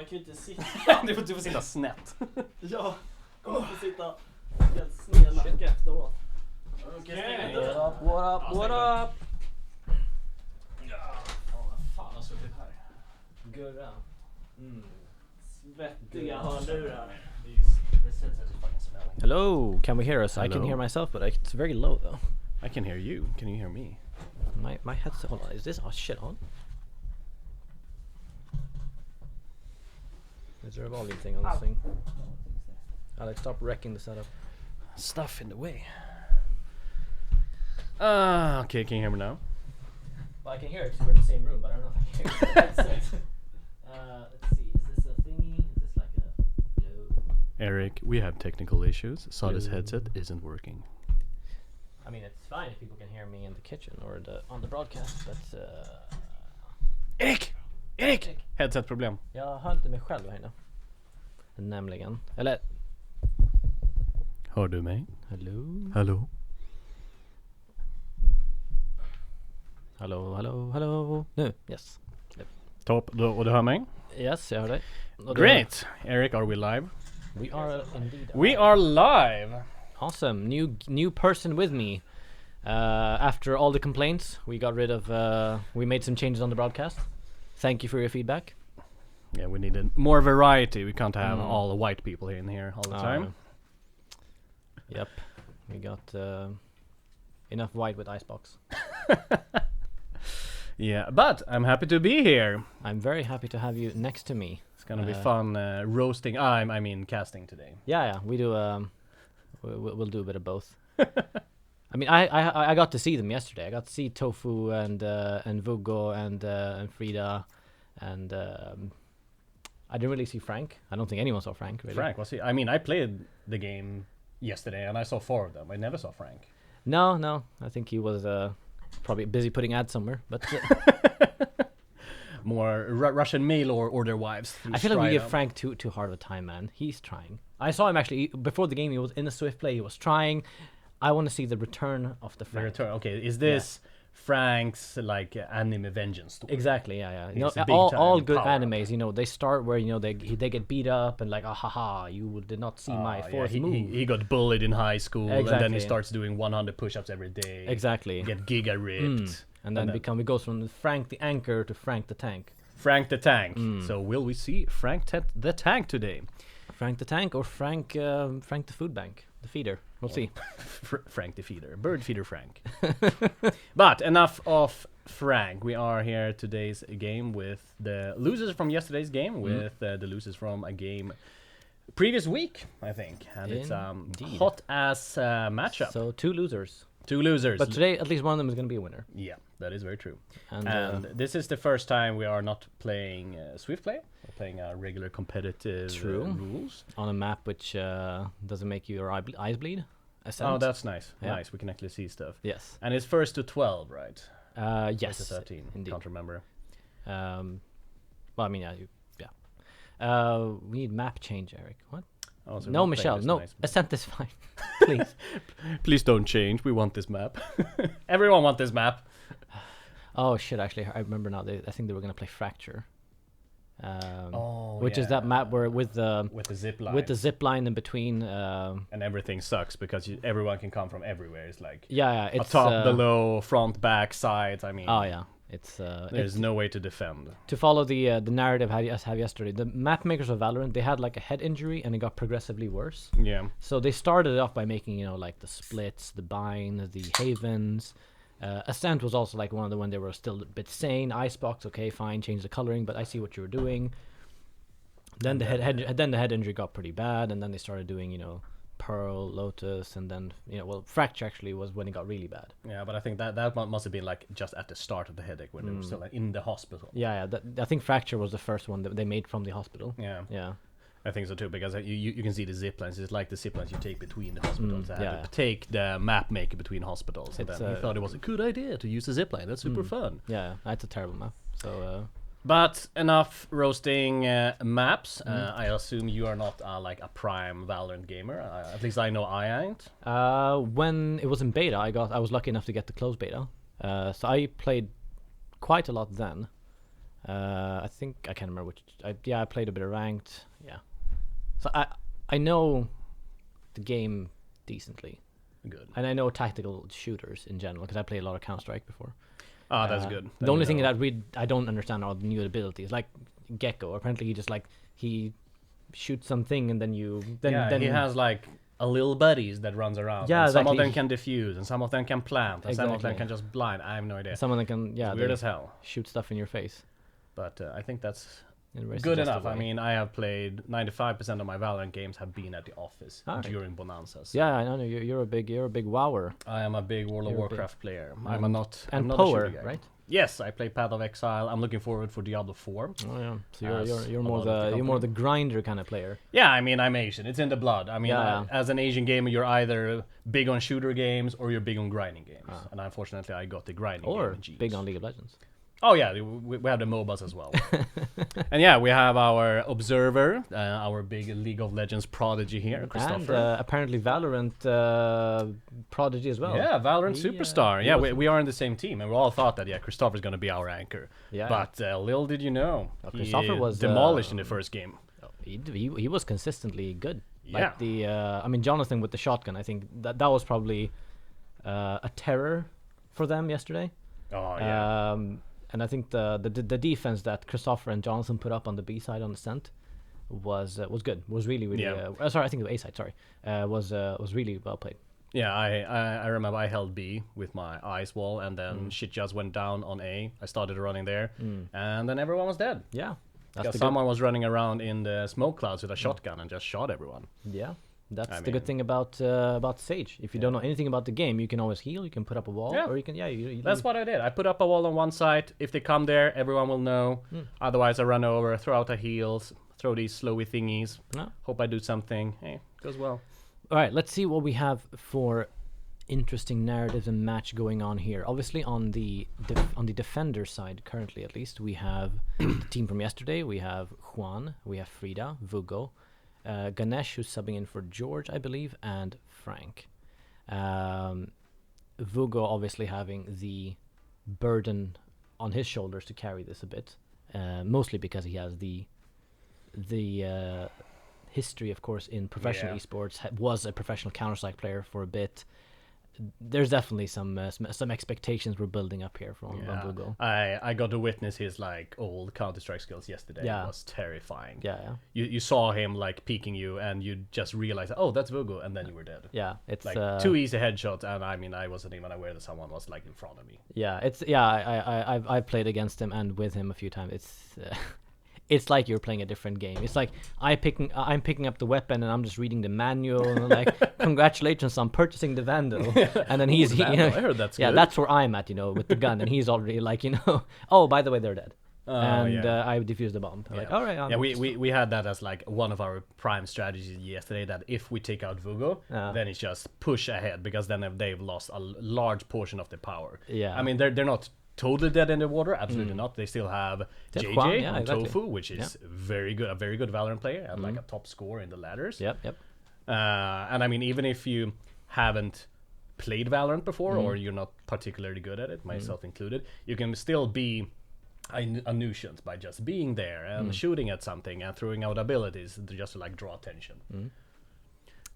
man kan ju inte sitta. du får sitta snett. Ja, man får sitta helt sned nacke efteråt. Okej. What up? Ja, vad fan har suttit här? Gurra. Svettiga hörlurar. Hello, can we hear us? I Hello. can hear myself, but it's very low though. I can hear you. Can you hear me? My headset. Hold on, is this shit on? Is there a volume thing on this thing? Alex, stop wrecking the setup. Stuff in the way. Okay, can you hear me now? Well, I can hear it because we're in the same room, but I don't know if I can hear it. Let's see. Is this a thingy? Is this like a... No. Eric, we have technical issues. Sada's headset isn't working. I mean, it's fine if people can hear me in the kitchen or on the broadcast, but... Erik! Headset-problem. Jag hör inte mig själv här inne. Nämligen. Eller... Hör du mig? Hello? Hallå? Hello. Nu, yes. Topp, och du hör mig? Yes, jag hör dig. Great! Eric, are we live? We are indeed. We are live! Awesome. New person with me. After all the complaints, we got rid of... we made some changes on the broadcast. Thank you for your feedback. Yeah, we needed more variety. We can't have all the white people in here all the time. Yep. We got enough white with icebox. Yeah, but I'm happy to be here. I'm very happy to have you next to me. It's gonna be fun roasting. I mean casting today. Yeah. We do. We'll do a bit of both. I mean, I got to see them yesterday. I got to see Tofu and Vugo and Frida, and I didn't really see Frank. I don't think anyone saw Frank. Really. Frank was he? I mean, I played the game yesterday and I saw 4 of them. I never saw Frank. No. I think he was probably busy putting ads somewhere. But More Russian mail or their wives. I feel like we give Frank too hard of a time, man. He's trying. I saw him actually before the game. He was in a Swift play. He was trying. I want to see the return of the Frank. Okay, is this Frank's like anime vengeance story? Exactly, yeah. You know, He's a big all time good power animes, you know, they start where, you know, they get beat up and like, haha, you did not see my fourth move. He got bullied in high school, and then he Exactly. starts doing 100 push-ups every day. Exactly. Get giga ripped. And then it goes from Frank the Anchor to Frank the Tank. Frank the Tank. So will we see Frank the Tank today? Frank the Tank or Frank the Food Bank, the feeder. We'll see. Frank the Feeder. Bird Feeder Frank. But enough of Frank. We are here today's game with the losers from yesterday's game, with the losers from a game previous week, I think. And it's Indeed. hot ass matchup. So 2 losers. 2 losers. But today, at least one of them is going to be a winner. Yeah, that is very true. And this is the first time we are not playing Swift Play. We're playing regular competitive rules. on a map which doesn't make your eyes bleed. Ascent. Oh, that's nice. Yeah. Nice. We can actually see stuff. Yes. And it's first to 12, right? Yes. To 13. Indeed. Can't remember. Well, I mean, yeah. We need map change, Eric. What? Oh, so No, we're playing Michelle. this No, nice- Ascent is fine. Please. Please don't change. We want this map. Everyone want this map. Oh shit! Actually, I remember now. I think they were gonna play Fracture. Which is that map where with the zip line. with the zip line in between. And everything sucks because everyone can come from everywhere. It's like It's top, below, front, back, sides. I mean, Oh yeah, it's there's no way to defend. to follow the narrative I have yesterday. The map makers of Valorant, they had like a head injury and it got progressively worse. Yeah. So they started off by making, you know, like the splits, the bind, the havens. Ascent was also like one of the when they were still a bit sane. Icebox, okay, fine, change the coloring, but I see what you were doing. Then the head injury got pretty bad, and then they started doing, you know, Pearl, Lotus, and then, you know, well, Fracture actually was when it got really bad. Yeah, but I think that must have been like just at the start of the headache when they were still like, in the hospital. Yeah, I think Fracture was the first one that they made from the hospital. Yeah. I think so too, because you can see the zip lines. It's like the zip lines you take between the hospitals. I had to take the map maker between hospitals. And then he thought it was a good idea to use a zip line. That's super fun. Yeah, that's a terrible map. So But enough roasting maps. I assume you are not like a prime Valorant gamer. At least I know I ain't. when it was in beta, I was lucky enough to get the closed beta. So I played quite a lot then. I think I can't remember which. I played a bit of ranked. Yeah, so I know the game decently, Good. and I know tactical shooters in general because I played a lot of Counter-Strike before. Oh, that's good. The only thing that I don't understand are the new abilities, like Gecko. Apparently, he shoots something and then he has like a little buddies that runs around. Yeah, and some of exactly. them can defuse, and some of them can plant, and some of them Exactly. can just blind. I have no idea. Someone that can It's weird they as hell. shoot stuff in your face. But I think that's in a very good suggestive enough. I way. mean, I have played 95% of my Valorant games have been at the office Alright. during bonanzas. Yeah, I know you're a big wower. I am a big World of You're a big- Warcraft player. and- I'm not and I'm not a Power, shooter guy. right? Yes, I play Path of Exile. I'm looking forward for Diablo 4. Oh yeah. So As you're a more lot of the you're more the company. grinder kind of player. Yeah, I mean, I'm Asian. It's in the blood. I mean, Yeah. as an Asian gamer, you're either big on shooter games or you're big on grinding games. Ah. And unfortunately, I got the grinding Or game genes. big on League of Legends. Oh yeah, we have the MOBAs as well. And yeah, we have our observer, our big League of Legends prodigy here, And Christopher. apparently Valorant prodigy as well. Yeah, Valorant He, superstar. he Yeah, was- we are in the same team, and we all thought that Christopher's gonna be our anchor. Yeah. But little did you know, Christopher he was, demolished in the first game. He was consistently good. Yeah. Like the I mean Jonathan with the shotgun. I think that was probably a terror for them yesterday. Oh yeah. And I think the defense that Christopher and Jonathan put up on the B side on the Ascent was good. Was really Yeah. sorry, I think the A side. Sorry, was really well played. Yeah, I remember I held B with my ice wall, and then shit just went down on A. I started running there, and then everyone was dead. Yeah, that's Because the someone was running around in the smoke clouds with a shotgun and just shot everyone. yeah. That's I the good mean- thing about Sage. If you don't know anything about the game, you can always heal. You can put up a wall, Yeah. or you can you That's what I did. I put up a wall on one side. If they come there, everyone will know. Otherwise, I run over, throw out the heals, throw these slowy thingies. No. Hope I do something. Hey, goes well. All right, let's see what we have for interesting narratives and match going on here. Obviously, on the defender side, currently at least, we have the team from yesterday. We have Juan, we have Frida, Vugo, Ganesh, who's subbing in for George, I believe, and Frank. Vugo obviously having the burden on his shoulders to carry this a bit, mostly because he has the history, of course, in professional Yeah. esports. Was a professional Counter-Strike player for a bit. There's definitely some expectations we're building up here from Vugo. I got to witness his like old Counter-Strike skills yesterday. Yeah. It was terrifying. Yeah. You saw him like peeking you, and you just realized, oh, that's Vugo, and then you were dead. Yeah, it's Like 2 easy headshots, and I mean, I wasn't even aware that someone was like in front of me. Yeah, I've played against him and with him a few times. It's like you're playing a different game. It's like I'm picking up the weapon and I'm just reading the manual and I'm like, congratulations on purchasing the Vandal. And then he's Vandal, I heard that's yeah, good. that's where I'm at, with the gun, and he's already like, oh, by the way, they're dead. And yeah. I defused the bomb. I'm like, all right. Yeah, we had that as like one of our prime strategies yesterday, that if we take out Vugo, then it's just push ahead, because then they've lost a large portion of their power. Yeah. I mean, they're not totally dead in the water, absolutely not. They still have They have JJ Juan, yeah, on exactly. Tofu, which is a very good Valorant player, and like a top scorer in the ladders. Yep. And I mean, even if you haven't played Valorant before, or you're not particularly good at it, myself included, you can still be a nuisance by just being there and shooting at something and throwing out abilities just to like draw attention.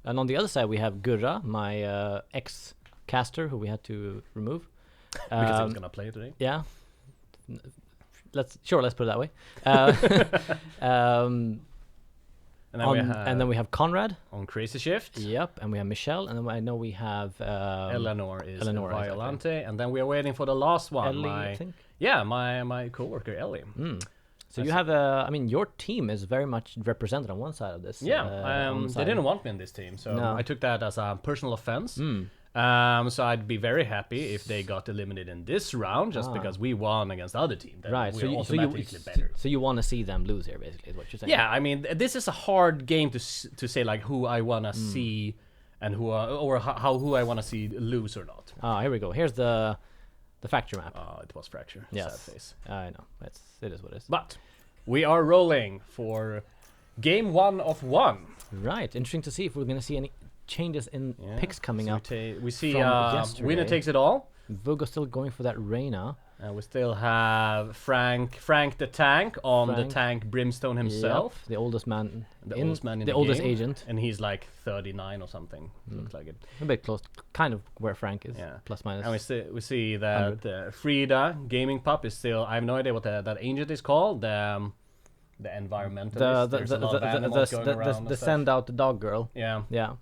And on the other side, we have Gurra, my ex-caster, who we had to remove. Because he was gonna play today. Yeah. Let's put it that way. And then we have Conrad. On Crazy Shift, Yep, and we have Michelle, and then I know we have Eleanor is Eleanor, Violante, and then we are waiting for the last one. Ellie, I think. My coworker Ellie. So you have your team is very much represented on one side of this. on the They side. didn't want me in this team, so No. I took that as a personal offense. So I'd be very happy if they got eliminated in this round, just because we won against the other team. Then Right, we're automatically better. So you want to see them lose here, basically, is what you're saying. Yeah, I mean, this is a hard game to say like who I wanna see and who I wanna see lose or not. Here we go. Here's the fracture map. It was Fracture. Yes. Sad face. I know. It is what it is. But we are rolling for game 1 of 1. Right. Interesting to see if we're going to see any changes in picks coming So up. we see from winner yesterday. takes it all. Vugo still going for that Reyna. And we still have Frank the tank on the tank Brimstone himself. Yep, the oldest man. The oldest man in the oldest game. agent. And he's like 39 or something. Looks like it. A bit close, kind of where Frank is. Yeah. Plus minus. And we see that Stryda Gaming Pup is still. I have no idea what that agent is called. The environmentalist. There's a lot of animals going around the and stuff. send out the dog girl. Yeah. Yeah.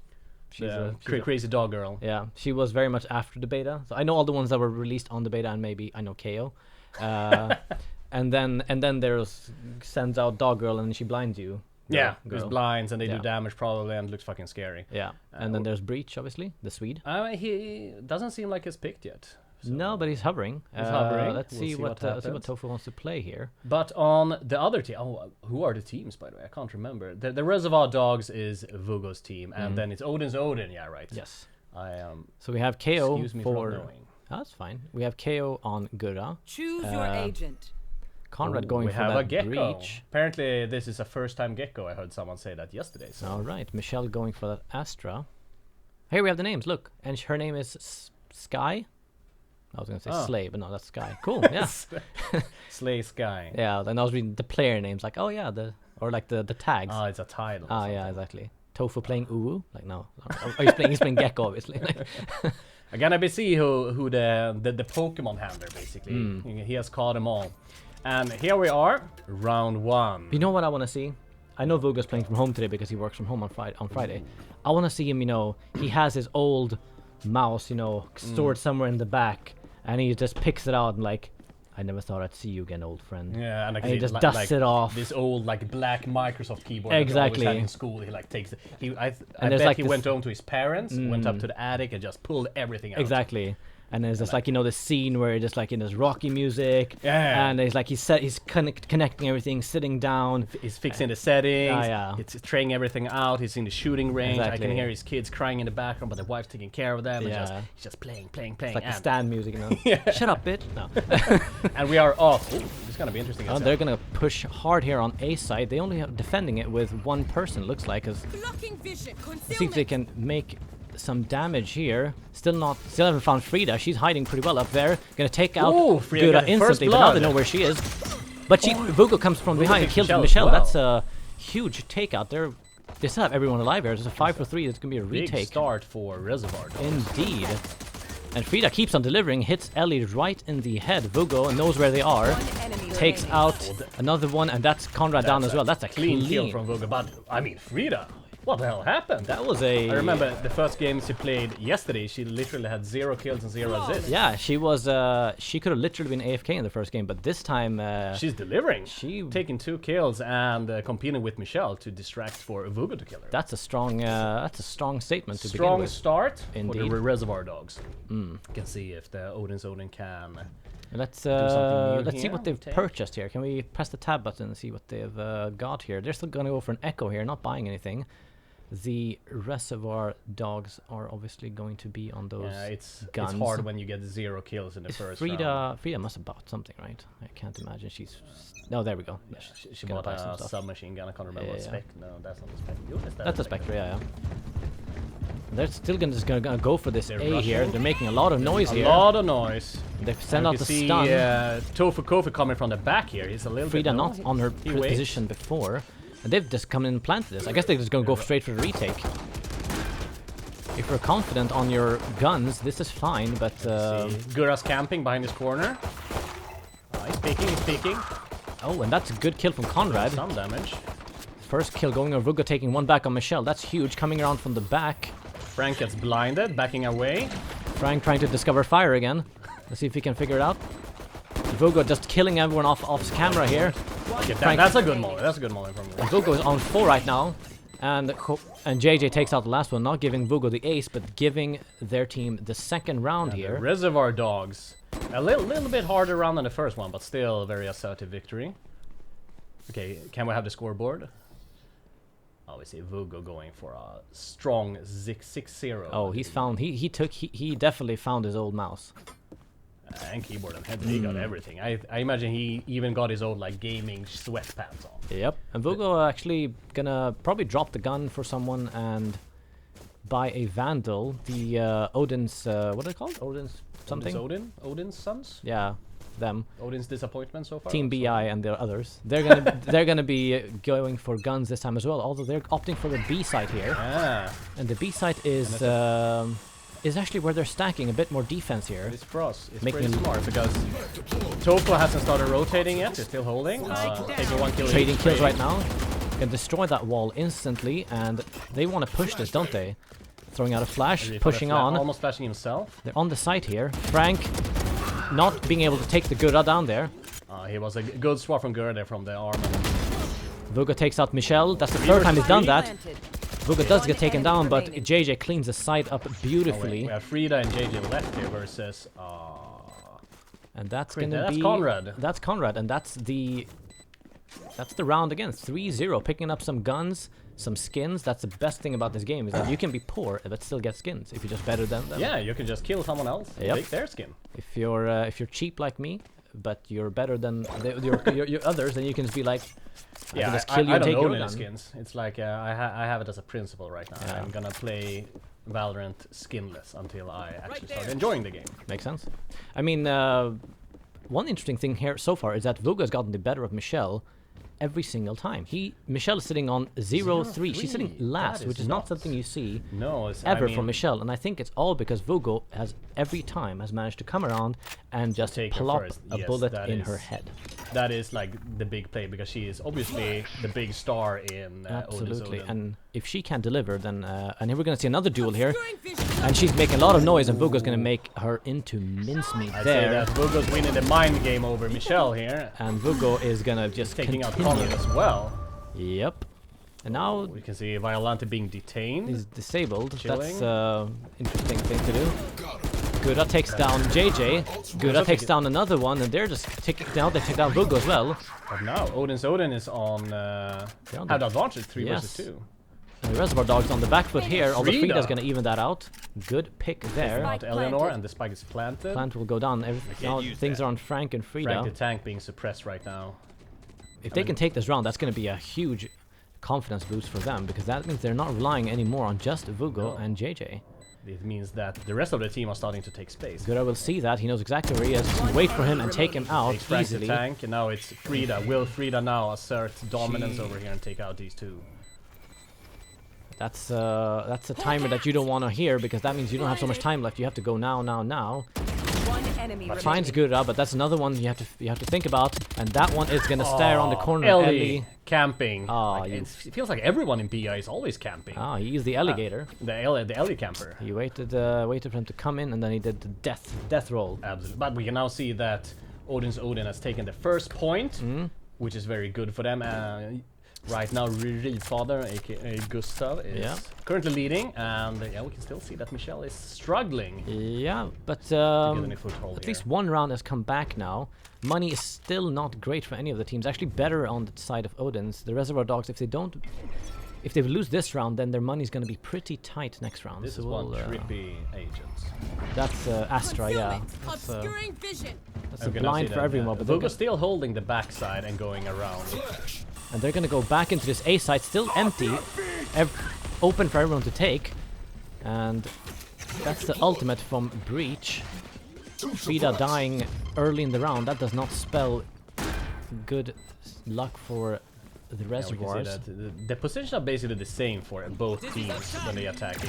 She's crazy dog girl. Yeah, she was very much after the beta. So I know all the ones that were released on the beta, and maybe I know KO. And then there's sends out dog girl, and she blinds you. Yeah, girl. there's blinds and they do damage probably, and it looks fucking scary. Yeah, and then there's Breach, obviously, the Swede. He doesn't seem like he's picked yet. So. No, but he's hovering. He's hovering. Let's We'll see what happens. Tofu wants to play here. But on the other team, who are the teams, by the way? I can't remember. The Reservoir Dogs is Vugo's team, and then it's Odin's Odin. Yeah, right. Yes. So we have KO excuse me for. not knowing. That's fine. We have KO on Gura. Choose your agent. Conrad going we for have that a gecko. Breach. Apparently, this is a first-time gecko. I heard someone say that yesterday. So. All right, Michelle going for that Astra. Here we have the names. Look, and her name is Sky. I was gonna say Slay, but no, that's Sky. Cool, yeah. Slay Sky. Yeah, then I was reading the player names, like the tags. Oh, it's a title. Ah, yeah, exactly. Tofu playing Uwu, like no, he's playing Gecko, obviously. I'm gonna be see who the Pokemon handler basically. He has caught them all, and here we are, round 1. You know what I want to see? I know Vugo's playing from home today because he works from home on Friday. I want to see him. He has his old mouse, stored somewhere in the back. And he just picks it out and like, I never thought I'd see you again, old friend. Yeah, and he just dusts it off. This old black Microsoft keyboard exactly. that he always had in school. He takes it. I there's bet he went home to his parents, went up to the attic, and just pulled everything out. Exactly. And there's just the scene where just in this rocky music, and he's connecting everything, sitting down. He's fixing the settings. Yeah. It's trying everything out. He's in the shooting range. Exactly. I can hear his kids crying in the background, but the wife's taking care of them. Yeah. And he's just playing. It's like the stand music, Shut up, bitch. No. And we are off. Ooh, this is gonna be interesting. They're gonna push hard here on A side. They only have defending it with one person. Looks like, let's see if they can make some damage here. Still haven't found Stryda. She's hiding pretty well up there. Gonna take out Gura instantly, but now they know where she is. But Vugo comes from behind and kills Michelle. That's a huge takeout. They still have everyone alive here. There's a 5 for 3. It's gonna be a retake. Big start for Reservoir. Indeed. And Stryda keeps on delivering, hits Ellie right in the head. Vugo knows where they are. Takes out another one, and that's Conrad down as well. That's a clean kill from Vugo. But I mean, Stryda. What the hell happened? That was I remember the first game she played yesterday, she literally had 0 kills and 0 assists. Yeah, she was, she could have literally been AFK in the first game, but this time... she's delivering. Taking 2 kills and competing with Michelle to distract for Vugo to kill her. That's a strong statement to begin Strong with. start Indeed. for the Reservoir Dogs. Can see if the Odin's Odin can... Let's see what they've purchased here. Can we press the tab button and see what they've got here? They're still going to go for an Echo here, not buying anything. The Reservoir Dogs are obviously going to be on those guns. It's hard when you get 0 kills in the first round. Stryda must have bought something, right? I can't imagine she's... No, there we go. Yeah, she bought a submachine gun. I can't remember what spec. No, that's not the spec. That's a Spectre, yeah. They're still gonna go for this A here. They're making a lot of noise here. A lot of noise. They've sent out the stun. Tofu Kofi coming from the back here. He's a little bit... Stryda not on her position before. And they've just come in and planted this. I guess they're just gonna go straight for the retake. If you're confident on your guns, this is fine, but... Gura's camping behind his corner. He's peeking. Oh, and that's a good kill from Conrad. Some damage. First kill going on Vugo, taking one back on Michelle. That's huge, coming around from the back. Frank gets blinded, backing away. Frank trying to discover fire again. Let's see if he can figure it out. Vugo just killing everyone off camera here. That's a good moment. That's a good moment from Vugo. Vugo is on 4 right now. And JJ takes out the last one, not giving Vugo the ace, but giving their team the second round here. Reservoir Dogs. A little bit harder round than the first one, but still a very assertive victory. Okay, can we have the scoreboard? Oh, we see Vugo going for a strong 6-0. Oh, he definitely found his old mouse. And keyboard and headset, he got everything. I imagine he even got his old gaming sweatpants on. Yep, and Vugo actually gonna probably drop the gun for someone and buy a Vandal. The Odin's, what are they called? Odin's something? Odin's sons? Yeah. them. Odin's disappointment so far. Team also. BI and the others. They're gonna be going for guns this time as well. Although they're opting for the B site here, Yeah, and the B site is actually where they're stacking a bit more defense here. it's for us. It's Making pretty them- smart because Toko hasn't started rotating yet. They're still holding. Taking one kill. Trading each, kills right now. Can destroy that wall instantly, and they want to push this, don't they? Throwing out a flash, Really pushing on. Almost flashing himself. They're on the site here. Frank not being able to take the Gura down there. He was a good swap from Gura there from the arm. Vuga takes out Michelle. That's the third time he's done that. Vuga does get taken down, but JJ cleans the site up beautifully. We have Stryda and JJ left here versus. And that's Great, gonna that's be Conrad. That's Conrad, and that's the round again. 3-0, picking up some guns, some skins. That's the best thing about this game is that you can be poor but still get skins if you're just better than them. Yeah, you can just kill someone else. Yep. Take their skin. If you're cheap like me, but you're better than your others, then you can just be like, I can just kill you I and don't take your own any gun. skins. It's like I have it as a principle right now. Yeah. I'm gonna play Valorant skinless until I actually start enjoying the game. Makes sense. I mean, one interesting thing here so far is that Vuga has gotten the better of Michelle every single time. Michelle is sitting on 0-3. She's sitting 0-3. last, That which is is not nuts. something you see No, ever from Michelle, and I think it's all because Vugo has every time has managed to come around and just Take her plop first. a Yes, bullet that in is- her head. That is like the big play because she is obviously the big star in Absolutely, Odin. and if she can deliver, then and here we're gonna see another duel here, and she's making a lot of noise, and Vugo's gonna make her into mincemeat I say there, that Vugo's winning the mind game over Michelle here, and Vugo is gonna just taking out continue. Conrad as well. Yep, and now We can see Violante being detained. he's disabled. Chilling. That's interesting thing to do. Gura takes down JJ. Gura takes down another one, and they're just taking now. They take down Vugo as well. But now Odin is on on had the- advantage 3 Yes. versus 2. And the Reservoir Dog's on the back foot here. Although Stryda. Frida's gonna even that out. Good pick there. Not Eleanor, and the spike is planted. Plant will go down. Now things are on Frank and Frida. Frank the tank being suppressed right now. If they can take this round, that's going to be a huge confidence boost for them, because that means they're not relying anymore on just Vugo No. and JJ. It means that the rest of the team are starting to take space. Gura will see that. He knows exactly where he is. Just wait for him and take him out Takes Frank the easily. tank, and now it's Frida. Will Frida now assert dominance over here and take out these two? That's a timer that you don't want to hear, because that means you don't have so much time left. You have to go now. One enemy Finds remaining. Gura, but that's another one you have to think about, and that one is going to stare on the corner. Ellie camping. Aw, Like, you- it feels like everyone in PI is always camping. Ah, he used the alligator. The Ellie camper. He waited for him to come in, and then he did the death roll. Absolutely. But we can now see that Odin has taken the first point, Mm. which is very good for them. Right now, Rifather, aka Gustav, is Yeah. currently leading, and yeah, we can still see that Michelle is struggling Yeah, but to get any foothold at here. least one round has come back now. Money is still not great for any of the teams. Actually, better on the side of Odin's. The Reservoir Dogs, if they lose this round, then their money's going to be pretty tight next round. This so is one we'll, trippy agent. That's Astra, yeah. That's a I'm gonna blind see for that, everyone. But they're Vugo's still holding the backside and going around. and they're going to go back into this A site, still empty, open for everyone to take. And that's the ultimate from Breach. Frida dying early in the round, that does not spell good luck for the Yeah, we can Reservoirs. see that the positions are basically the same for both teams when they attack A.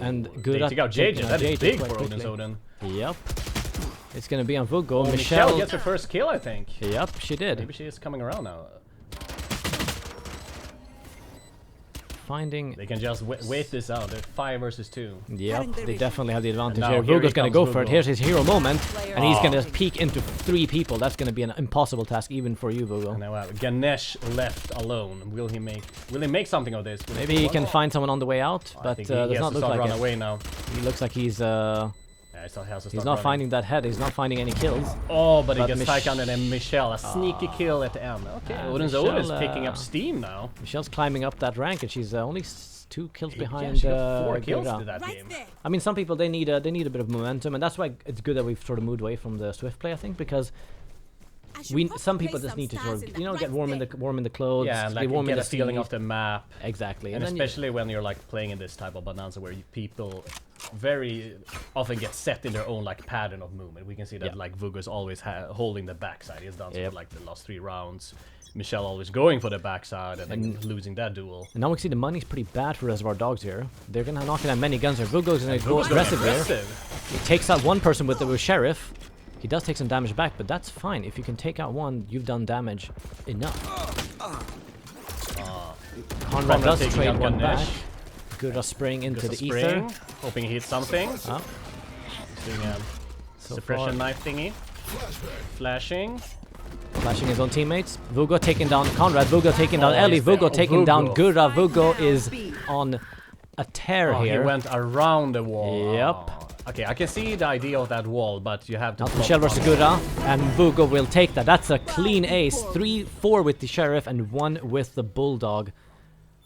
And They good take out JJ, that is big quite for quickly. Odin's Odin. Yep. It's gonna be on Vugo. Oh, Michelle gets her first kill, I think. Yep, she did. Maybe she is coming around now. Finding. They can just wait this out. They're 5 versus 2. Yep, they definitely have the advantage now here. here Vugo's he gonna comes, go for it. Vugo. Here's his hero moment, and he's Oh. gonna peek into 3 people. That's gonna be an impossible task even for you, Vugo. And now Ganesh left alone. Will he make something of this? Will Maybe he can find someone on the way out, I but think does he has not to look start like run it. away now. He looks like he's Yeah, he still has to not start running. finding that head. He's not finding any kills. Oh, but he But gets taken and then Michelle, a sneaky kill at the end. Okay, Odin's Michelle, is picking up steam now. Michelle's climbing up that rank, and she's only 2 kills Yeah, behind she got 4 kills Gura. to that game. I mean, some people they need a bit of momentum, and that's why it's good that we've sort of moved away from the Swift play. I think because some people just need to sort of, you know, get warm in the clothes. Yeah, and get like warm in get the a feeling feet. of the map. Exactly. And then especially when you're like playing in this type of bonanza where people very often get set in their own like pattern of movement. We can see that like Vugo's always holding the backside. He's done so for like the last 3 rounds. Michelle always going for the backside and then losing that duel. And now we can see the money's pretty bad for Reservoir Dogs here. They're gonna knock in at many guns here. Vugo's gonna go aggressive here. He takes out one person with the Sheriff. He does take some damage back, but that's fine. If you can take out one, you've done damage enough. Conrad does trade one back. Gura spraying into the ether. Hoping he hits something. Doing a suppression knife thingy. Flashing his own teammates. Vugo taking down Conrad. Vugo taking down Ellie. Vugo taking down Gura. Vugo is on a tear here. He went around the wall. Yep. Okay, I can see the idea of that wall, but you have to... Now Michelle versus Gura, and Vugo will take that. That's a clean ace. 3-4 with the Sheriff and 1 with the Bulldog.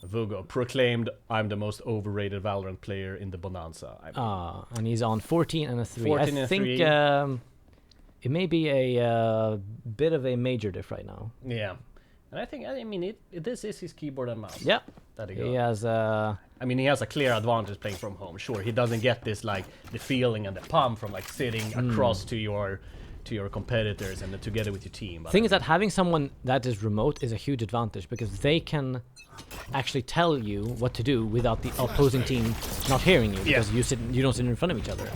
Vugo proclaimed, I'm the most overrated Valorant player in the Bonanza. And he's on 14 and a 3. 14 I and think 3. It may be a bit of a major diff right now. Yeah. And I mean, this is his keyboard and mouse. Yeah. That He has I mean, he has a clear advantage playing from home. Sure, he doesn't get this like the feeling and the pump from like sitting across to your competitors and together with your team. The thing is that having someone that is remote is a huge advantage because they can actually tell you what to do without the opposing team not hearing you because you don't sit in front of each other.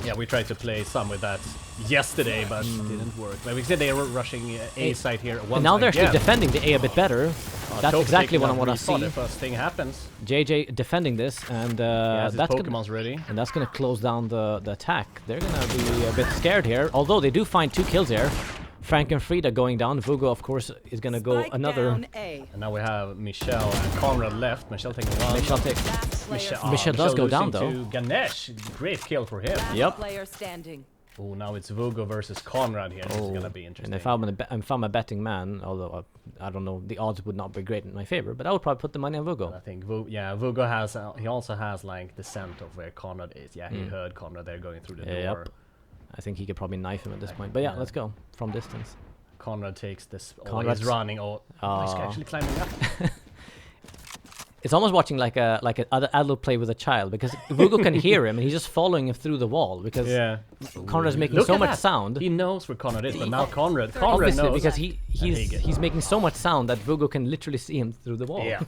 Yeah, we tried to play some with that yesterday, but it didn't work. Like we said, they were rushing A side here once. And now they're again. actually defending the A a bit better. That's exactly what I want to see. The first thing happens. JJ defending this, and That's Pokemon's ready. And that's going to close down the attack. They're going to be a bit scared here, although they do find 2 kills here. Frank and Frida going down. Vugo, of course, is going to go another. And now we have Michelle and Conrad left. Michelle taking one. Michelle does go down though. To Ganesh. Great kill for him. Yep. Player standing. Oh, now it's Vugo versus Conrad here. This is gonna be interesting. And if I'm a betting man, although I don't know, the odds would not be great in my favor, but I would probably put the money on Vugo. I think Vugo has. He also has like the scent of where Conrad is. Yeah, he heard Conrad there going through the door. Yep. I think he could probably knife him at this point. But yeah, let's go from distance. Conrad takes this. Conrad's he's running. He's actually climbing up. It's almost watching like an adult play with a child because Vugo can hear him and he's just following him through the wall because Conrad's making so much sound. He knows where Conrad is, but now Conrad Obviously, knows because he's making so much sound that Vugo can literally see him through the wall. Yeah,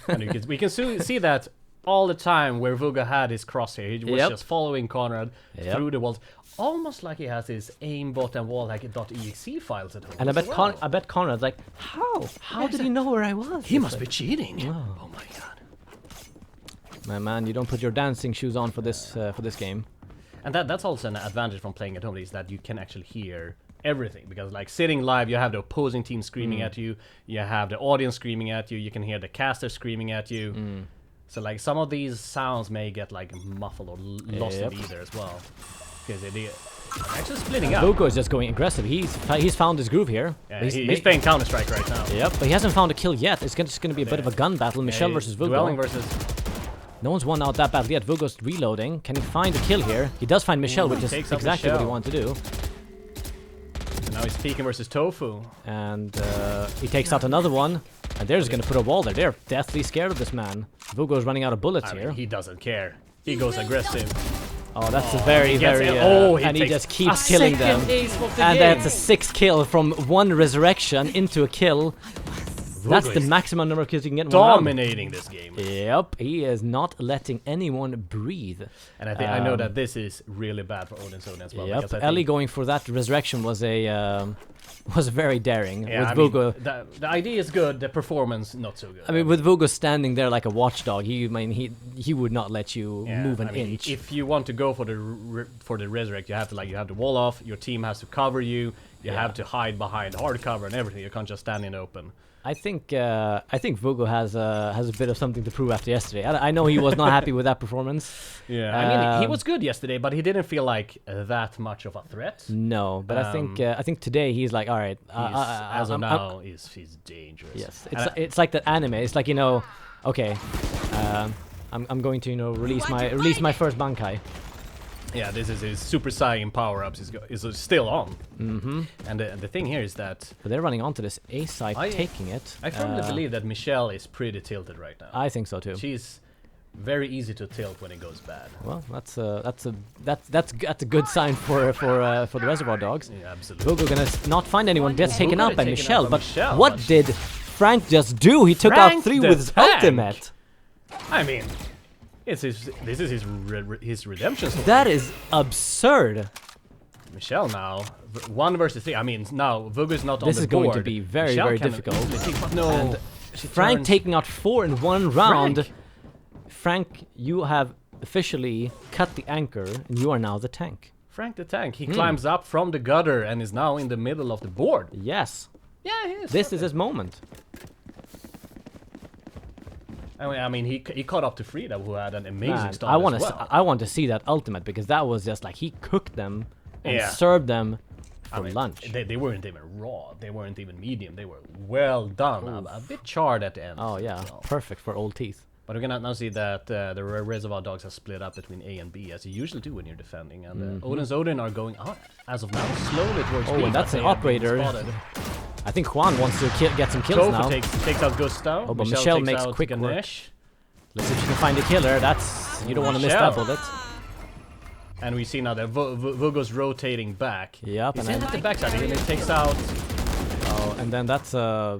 and we can see that all the time where Vugo had his crosshair. He was just following Conrad through the walls, almost like he has his aimbot and wall like .exe files at home. And I bet Conrad's like, how did he know where I was? He must be cheating. Oh my god. My man, you don't put your dancing shoes on for this game. And that's also an advantage from playing at home, is that you can actually hear everything, because like sitting live, you have the opposing team screaming at you, you have the audience screaming at you can hear the caster screaming at you. So like some of these sounds may get like muffled or lost in the ether as well, because they're actually splitting up. Vugo is just going aggressive. He's found his groove here. Yeah, he's playing Counter-Strike right now. Yep, but he hasn't found a kill yet. It's just going to be a bit of a gun battle. Michelle versus Vugo. Dueling versus... No one's won out that battle yet. Vugo's reloading. Can he find a kill here? He does find Michelle, which is exactly what he wanted to do. So now he's peeking versus Tofu. And he takes out another one. And they're just going to put a wall there. They're deathly scared of this man. Vugo's running out of bullets here. He doesn't care. He goes aggressive. Oh, that's a very... and he just keeps killing them. And that's a 6th kill from 1 resurrection into a kill. That's the maximum number of kills you can get in 1 round. Dominating this game. Yep, he is not letting anyone breathe. And I know that this is really bad for Odin as well. Yep, Ellie going for that resurrection was very daring. Yeah, with Vugo, the idea is good, the performance not so good. I mean, with Vugo standing there like a watchdog, he would not let you move an inch. If you want to go for the resurrect, you have to wall off. Your team has to cover you. You have to hide behind hard cover and everything. You can't just stand in open. I think Vugo has a bit of something to prove after yesterday. I know he was not happy with that performance. Yeah, I mean he was good yesterday, but he didn't feel like that much of a threat. No, but I think today he's like, all right. As of now, he's dangerous. Yes, it's like that anime. It's like, okay, I'm going to release my first Bankai. Yeah, this is his Super Saiyan power-ups is still on. Mm-hmm. And the thing here is that But they're running onto this A site, taking it. I firmly believe that Michelle is pretty tilted right now. I think so too. She's very easy to tilt when it goes bad. Well, that's a good sign for the Reservoir Dogs. Yeah, absolutely. Vugo gonna not find anyone, gets taken out by taken Michelle. out by But Michelle, what but- did Frank just do? He took out Frank 3 the with his tank. ultimate. I mean, this is his redemption story. That is absurd. Michelle now, 1 versus 3. I mean, now Vugo's not on the board. This is going to be very, Michelle very can difficult. easily take- but no, And she Frank turns- taking out 4 in 1 round. Frank. Frank, you have officially cut the anchor, and you are now the tank. Frank the Tank. He climbs up from the gutter and is now in the middle of the board. Yes, Yeah, he is. this is his moment. I mean, he caught up to Frida, who had an amazing Man, start I want as to well. I want to see that ultimate because that was just like he cooked them and Yeah. served them for I mean, lunch. They weren't even raw. They weren't even medium. They were well done. A bit charred at the end. Oh yeah, So. perfect for old teeth. But we're gonna now see that the Reservoir Dogs have split up between A and B, as you usually do when you're defending. And Odin's Odin are going out, as of now, slowly towards B. Oh, and but that's they an have been operator. spotted. I think Juan wants to get some kills Tofu now. takes out Gustav. Oh, but Michelle takes makes out quick work. Ganesh. Let's see if she can find a killer. That's you don't want to miss that Michelle. bullet. And we see now that Vugo's rotating back. Yep, He's and in then at the backside, and it takes out... oh, and then that's a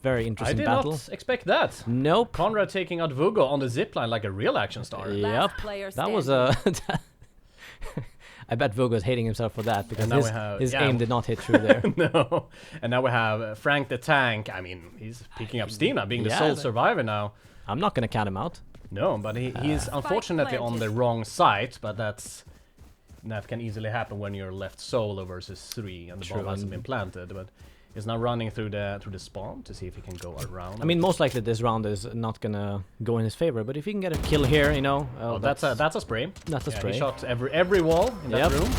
very I interesting did battle. not expect that. Nope. Conrad taking out Vugo on the zipline like a real action star. Yep. player That was a. I bet Vugo's hating himself for that because And now his, we have- his yeah. aim did not hit through there. No. And now we have Frank the Tank. I mean, he's picking up steam now, being the Yeah, sole that- survivor now. I'm not gonna count him out. No, but he is unfortunately on the wrong side, but that can easily happen when you're left solo versus 3 and the True, bomb hasn't and- been planted. But he's now running through the spawn to see if he can go around. I mean, most likely this round is not gonna go in his favor. But if he can get a kill here, you know, oh, that's a spray. That's a Yeah, spray. He shot every wall in that Yep. room.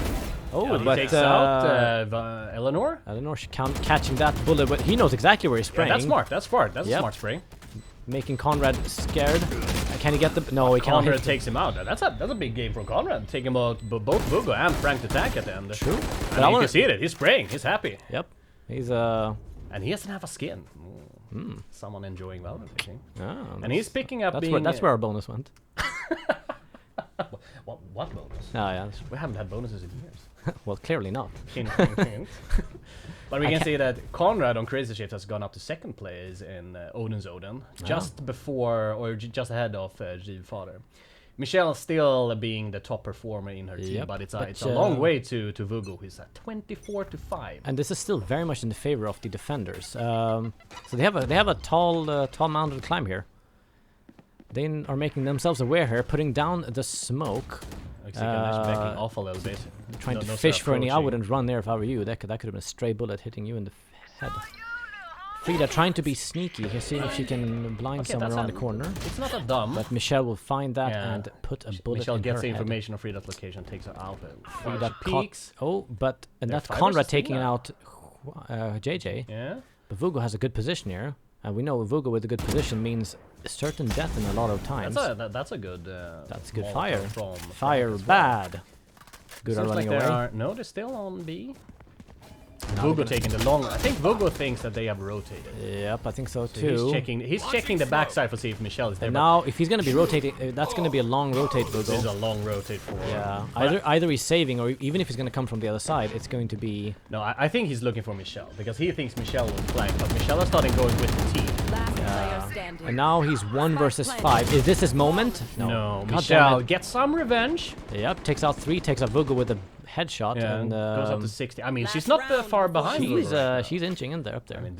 Oh, Yeah, he but takes out Eleanor. I don't know. She catching that bullet, but he knows exactly where he's Yeah, spraying. that's smart. That's smart. That's a Yep. smart spray. Making Conrad scared. Can he get the? No, he cannot. Conrad hit takes him out. That's a big game for Conrad. Taking out both Vugo and Frank the Tank at the end. True. I But mean, I you wanna- can see it. He's spraying. He's happy. Yep. He's And he doesn't have a skin. Someone enjoying Valorant, I think. oh, And he's picking up that's being... where our bonus went. What bonus? Oh yeah. We haven't had bonuses in years. Well, clearly not. Hint, hint, hint. But we I can ca- see that Conrad on Crazy Shift has gone up to 2nd place in Odin's Odin, just before or just ahead of Father. Michelle still being the top performer in her team, Yep, but it's but, a long way to Vugo, who's at 24-5. And this is still very much in the favor of the defenders. So they have a tall mountain to climb here. They are making themselves aware here, putting down the smoke, Looks like Ganesh backing off a little bit. trying No- to no fish for any. I approaching. wouldn't run there if I were you. That could have been a stray bullet hitting you in the head. Frida trying to be sneaky. He's seeing if she can blind Okay, someone that's around the a- corner. It's not a dumb. But Michelle will find that Yeah. and put a bullet Michelle in gets her the head. information of Frida's location, takes her out, and Frida she caught- peeks. Oh, but and They're that's 5 Conrad versus 3 taking now. out JJ. Yeah. But Vugo has a good position here, and we know Vugo with a good position means certain death in a lot of times. That's a good. That's good Molotov fire. From Fire Frank as well. bad. Good Seems are like running they away. are. No, they're still on B. Now Vugo they're gonna- taking the long. I think Vugo thinks that they have rotated. Yep, I think so So too. He's checking the backside to see if Michelle is there. And but now, if he's gonna be rotating, that's gonna be a long rotate, this is Vugo. a long rotate for. Yeah, but either he's saving, or even if he's gonna come from the other side, it's going to be. No, I think he's looking for Michelle because he thinks Michelle will flank, but Michelle is starting going with the team. Last player standing. And now he's 1 versus 5. Is this his moment? No, God damn Michelle it. gets some revenge. Yep, takes out 3, takes out Vugo with a headshot, Yeah, and goes up to 60. I mean, last she's not round far before behind. she's Vugo right now. she's inching in there, up there. I mean,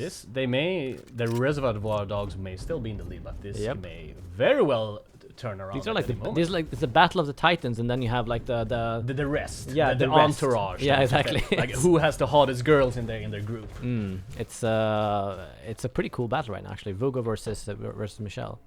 the Reservoir Dogs may still be in the lead, but this Yep. may very well turn around. These are at like any the moment. these like it's the battle of the titans, and then you have like the the rest. Yeah, the the rest. entourage. Yeah, that's exactly. okay. Like who has the hottest girls in their group? it's a pretty cool battle right now, actually. Vugo versus Michelle.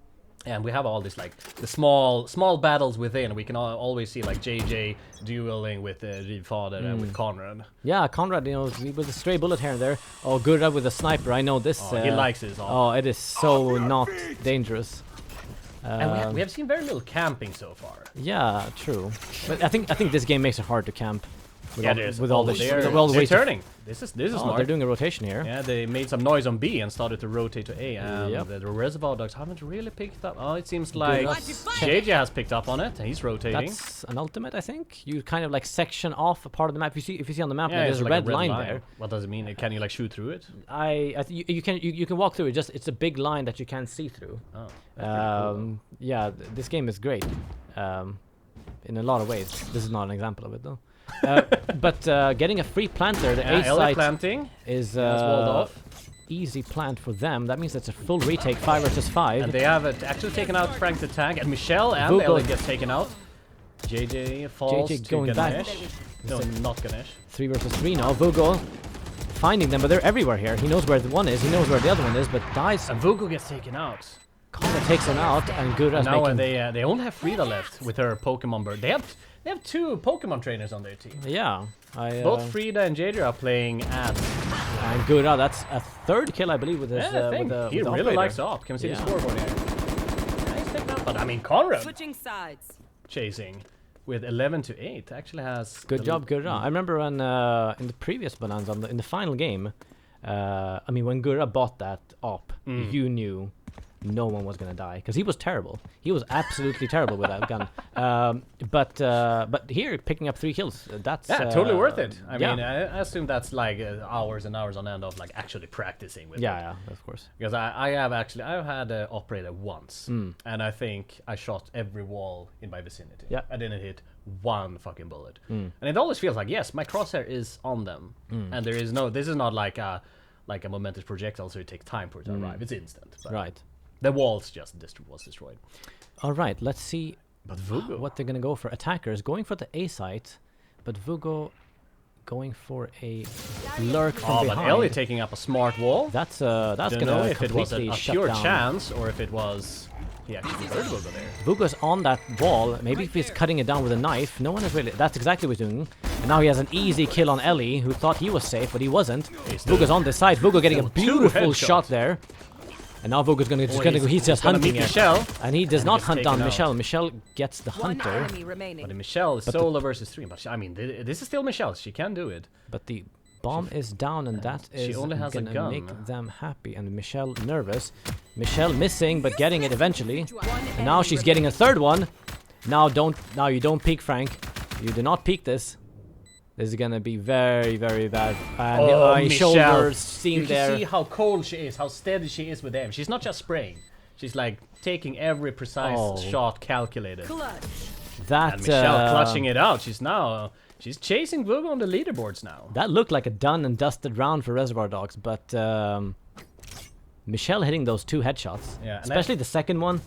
And we have all this like the small battles within. We can always see like JJ dueling with Father and with Conrad. Yeah, Conrad, you know, with a stray bullet here and there. Oh, Gurra with a sniper. I know this. Oh, he likes this. Oh, it is so not dangerous. And we have seen very little camping so far. Yeah, true. But I think this game makes it hard to camp. With Yeah, all, there's with all the they're ways to- turning. This is Oh, smart. they're doing a rotation here. Yeah, they made some noise on B and started to rotate to A, and Yep. the Reservoir dogs haven't really picked up. Oh, it seems like enough. JJ has picked up on it, and he's rotating. That's an ultimate, I think. You kind of like section off a part of the map. If you see on the map, Yeah, there's it's a like red line there. What does it mean? Can you like shoot through it? You can walk through it. Just it's a big line that you can't see through. Oh, that's pretty cool. Yeah, this game is great. In a lot of ways. This is not an example of it though. But getting a free planter, the A Ellie site planting. is That's walled off. easy plant for them. That means it's a full retake, 5 versus 5. And they have actually taken out Frank the tank, and Michelle and Vugo. Ellie gets taken out. JJ falls JJ to going back. Ganesh. No, not Ganesh. 3 versus 3 now. Vugo finding them, but they're everywhere here. He knows where the one is. He knows where the other one is, but dies. And Vugo gets taken out. Konga takes him out, and Gura's Now making... they only have Frida left with her Pokemon bird. They have 2 Pokemon trainers on their team. Yeah. Both Frida and JJ are playing ads. And Gura, that's a 3rd kill, I believe, with his... Yeah, I think with he the really operator. likes the op. Can we see Yeah. the scoreboard here? Nice pick up, but I mean Conrad Switching sides. chasing with 11 to 8 actually has. Good the job, Gura. I remember when in the previous Bonanza, in the final game, I mean, when Gura bought that op, you knew no one was gonna die because he was terrible. He was absolutely terrible with that gun. But here, picking up 3 kills, that's totally worth it. I yeah. mean, I assume that's like hours and hours on end of like actually practicing with it. Yeah, of course. Because I've had an operator once, and I think I shot every wall in my vicinity. Yeah. I didn't hit one fucking bullet, and it always feels like yes, my crosshair is on them, and there is no. This is not like a momentous projectile, so it takes time for it to arrive. It's instant. But Right. the walls just was destroyed. All right. Let's see But Vugo, what they're gonna go for. Attackers going for the A site, but Vugo going for a lurk from but behind. Ellie taking up a smart wall. That's Don't know gonna if it was completely a shut pure down. chance or if it was he actually heard Vugo there. Vugo's on that wall. Maybe if he's cutting it down with a knife. No one is really... That's exactly what he's doing. And now he has an easy kill on Ellie, who thought he was safe, but he wasn't. Vugo's on this side. Vugo getting a Still 2 beautiful headshots. shot there. And now Vugo's gonna he's just gonna hunting meet it. Michelle. And he does and not gets hunt down taken out. Michelle. Michelle gets the One hunter. enemy remaining. But Michelle is But solo versus 3. But I mean, this is still Michelle. She can do it. But the bomb is down, and that she is only has a gonna gun. make them happy. And Michelle nervous. Michelle missing, but getting it eventually. And now she's getting a 3rd one. Now you don't peek, Frank. You do not peek this. This is gonna be very, very bad. And my Michelle. shoulders seen You can there. see how cold she is, how steady she is with them. She's not just spraying. She's like taking every precise shot calculated. Clutch. That And Michelle clutching it out. She's chasing Vugo on the leaderboards now. that looked like a done and dusted round for Reservoir Dogs, but Michelle hitting those 2 headshots, Yeah, and especially the second one.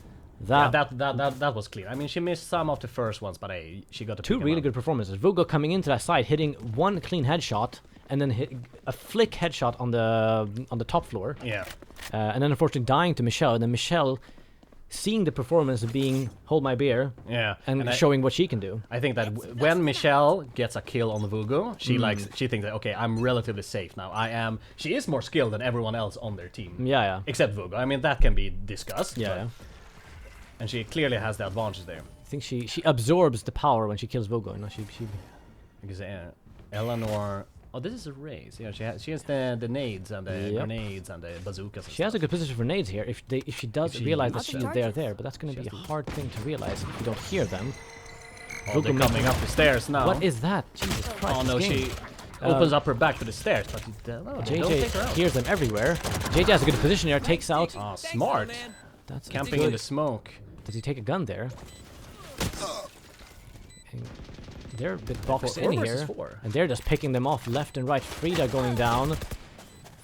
Yeah, that was clear. I mean, she missed some of the first ones, but she got to 2 really good performances. Vugo coming into that side, hitting 1 clean headshot, and then hit a flick headshot on the top floor. Yeah. And then unfortunately dying to Michelle, and then Michelle seeing the performance of being hold my beer Yeah. and I- showing what she can do. I think that when Michelle gets a kill on the Vugo, she thinks that okay, I'm relatively safe now. She is more skilled than everyone else on their team. Yeah. Except Vugo. I mean, that can be discussed. Yeah. but- And she clearly has the advantage there. I think she absorbs the power when she kills Vugo. You know, she Because Eleanor. Oh, this is a race. Yeah, she has the nades and the Yep. grenades and the bazookas. And She has a stuff. good position for nades here. If she does If she realize that uses they're there, but that's going to be a hard thing to realize if you don't hear them. Oh, they're coming up the stairs now. What is that? Jesus Christ! Oh no, this game. she opens up her back to the stairs, but they don't take her JJ out. hears them everywhere. JJ has a good position here. Takes out. Oh, smart. That's Camping good. in the smoke. Does he take a gun there? And they're a bit boxed Four in versus here, four. and they're just picking them off left and right. Frida going down,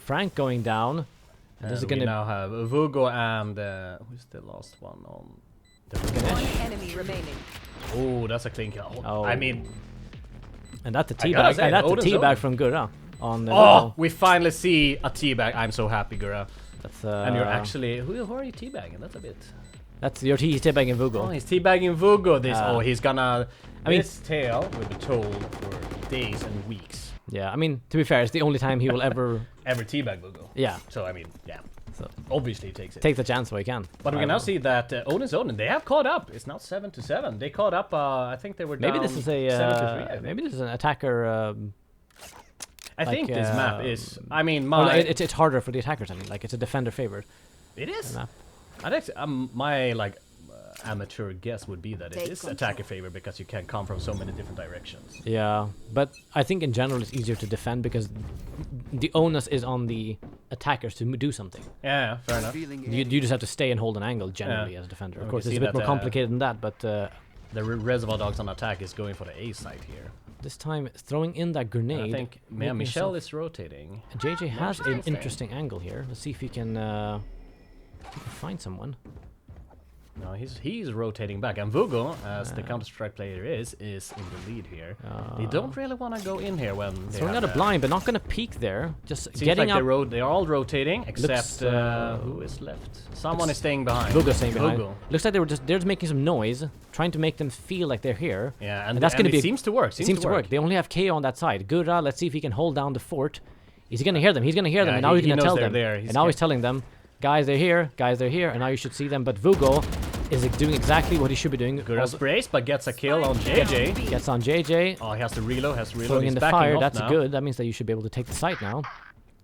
Frank going down. And this is We gonna now have Vugo and who's the last one on? One enemy remaining. Oh, that's a clean kill. Oh. I mean, and that's a I gotta teabag. say, And that's a Odin's teabag own. from Gura on the oh, we finally see a teabag. I'm so happy, Gura. That's And you're actually who are you teabagging? That's a bit. that's your teabagging Vugo. Oh, he's teabagging Vugo. Ah. He's gonna. I mean- this tail will be told for days and weeks. Yeah, I mean, to be fair, it's the only time he will ever. Ever teabag Vugo. Yeah. So I mean, yeah. So Obviously he takes it. take the chance while you can. But we can now see that Odin's Odin, they have caught up. It's now 7-7. They caught up, I think they were down Maybe this is 7-3, I a think. maybe this is an attacker. I think like, this map is, I mean, Well, my... it's harder for the attackers. I mean, like it's a defender favored It is? map. I'd actually, my, like, amateur guess would be that it Take is control. attacker favor because you can come from so many different directions. Yeah, but I think in general it's easier to defend because the onus is on the attackers to do something. Yeah, fair enough. You just have to stay and hold an angle generally as a defender. Of We course, can it's a see bit more that, complicated than that, but The Reservoir Dogs on attack is going for the A side here. this time throwing in that And grenade. I think making Michelle himself- is rotating. JJ has she's an interesting. interesting angle here. Let's see if he can find someone. No, he's rotating back. And Vugo, as the Counter-Strike player is in the lead here. They don't really want to go in here when they Throwing out have a blind, but not going to peek there. Just Seems getting like up. they're all rotating, except Looks, who is left? Someone is staying behind. Vugo staying behind. Vugo. Looks like they're just making some noise, trying to make them feel like they're here. Yeah, And that's gonna it be- seems to work. It seems to work. They only have KO on that side. Gura, let's see if he can hold down the fort. Is he going to hear them? He's going to hear them, Yeah, and now he he's going to knows tell they're them. there. And now he's telling them, guys, they're here, and now you should see them. But Vugo is doing exactly what he should be doing. Gura sprays, but gets a kill on JJ. Gets on JJ, Oh, he has to reload. throwing He's in the backing fire. off That's now. good. That means that you should be able to take the site now.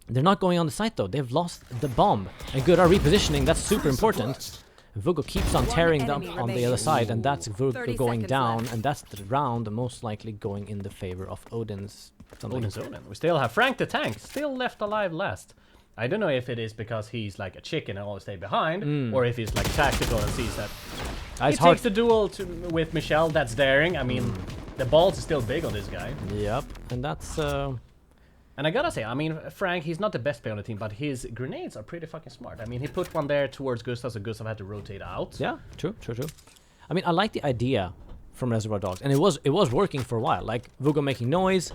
They're not going on the site though. They've lost the bomb. And Gura repositioning. That's super important. Vugo keeps on tearing them enemy on the remaining. other side, and that's 30 Vugo going seconds down, left. and that's the round most likely going in the favor of Odin's. Something. Odin's Odin. We still have Frank the Tank, still left alive last. I don't know if it is because he's like a chicken and always stay behind, or if he's like tactical and sees that. He It's hard. takes the duel with Michelle, that's daring. I mean, the balls is still big on this guy. Yep, and that's And I gotta say, I mean, Frank, he's not the best player on the team, but his grenades are pretty fucking smart. I mean, he put one there towards Gustav, so Gustav had to rotate out. yeah, true. I mean, I like the idea from Reservoir Dogs, and it was working for a while. Like Vugo making noise.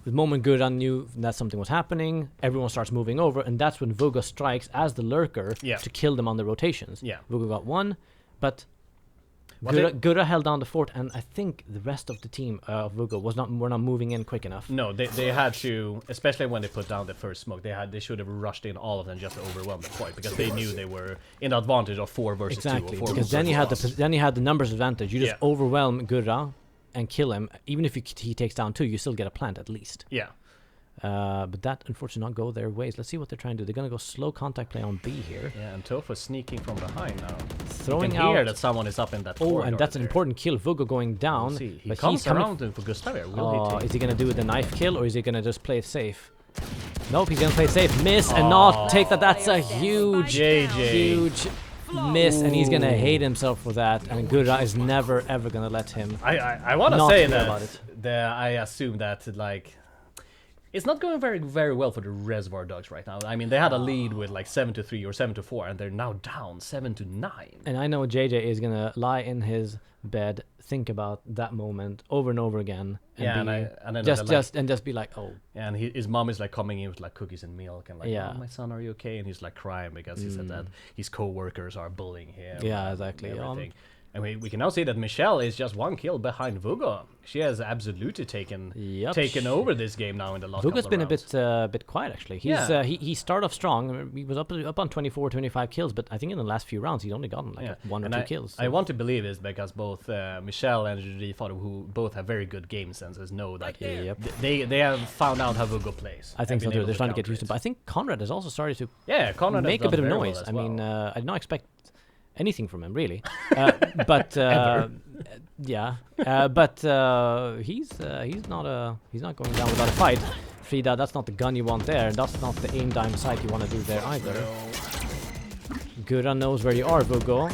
The moment Gura knew that something was happening, everyone starts moving over, and that's when Vugo strikes as the lurker Yeah. to kill them on the rotations. Yeah. Vugo got one, but What Gura held down the fort, and I think the rest of the team of Vugo were not moving in quick enough. No, they had to, especially when they put down the first smoke, they should have rushed in all of them just to overwhelm the point, because they knew they were in advantage of 4 versus 2 Exactly, or 4 because versus then you had us. then you had the numbers advantage. You just Yeah. overwhelm Gura and kill him. Even if he takes down 2, you still get a plant at least. Yeah. But that unfortunately not go their ways. Let's see what they're trying to do. They're gonna go slow contact play on B here, Yeah, and Tofu sneaking from behind now. throwing you can hear out. that someone is up in that Oh, corridor and that's an there. important kill. Vugo going down, We'll see. He but comes he's coming. around for Gustav here. Will Oh, he take? is he gonna do the knife kill or is he gonna just play it safe? Nope, he's gonna play it safe. Miss and not take that. That's a huge, JJ. huge miss, and he's gonna hate himself for that. And Gura is never ever gonna let him. I want to Not say care about that I assume that like it's not going very well for the Reservoir Dogs right now. I mean, they had a lead with like 7-3 or 7-4, and they're now down 7-9. And I know JJ is gonna lie in his bed, think about that moment over and over again, and Yeah, be, and then just be like, oh, and his mom is like coming in with like cookies and milk and like, Yeah. oh, my son, are you okay? And he's like crying because he said that his co-workers are bullying him. Yeah, and exactly. Everything. And we can now see that Michelle is just 1 kill behind Vugo. She has absolutely taken over this game now in the last couple Vugo's of been rounds. a bit quiet actually. He's Yeah. he started off strong. He was up on 24, 25 kills, but I think in the last few rounds he's only gotten like 1 or And 2 I, kills. I want to believe is because both Michelle and Father, who both have very good game senses, know that Yep. they have found out how Vugo plays. I think so and been too. able They're trying to get counter used to it. it. But I think Conrad has also started to Yeah, Conrad has make a done bit of very well noise. as I mean, well. I did not expect anything from him really, but he's not going down without a fight. Stryda, that's not the gun you want there. That's not the aim down sight you want to do there either. Gura knows where you are, Vugo.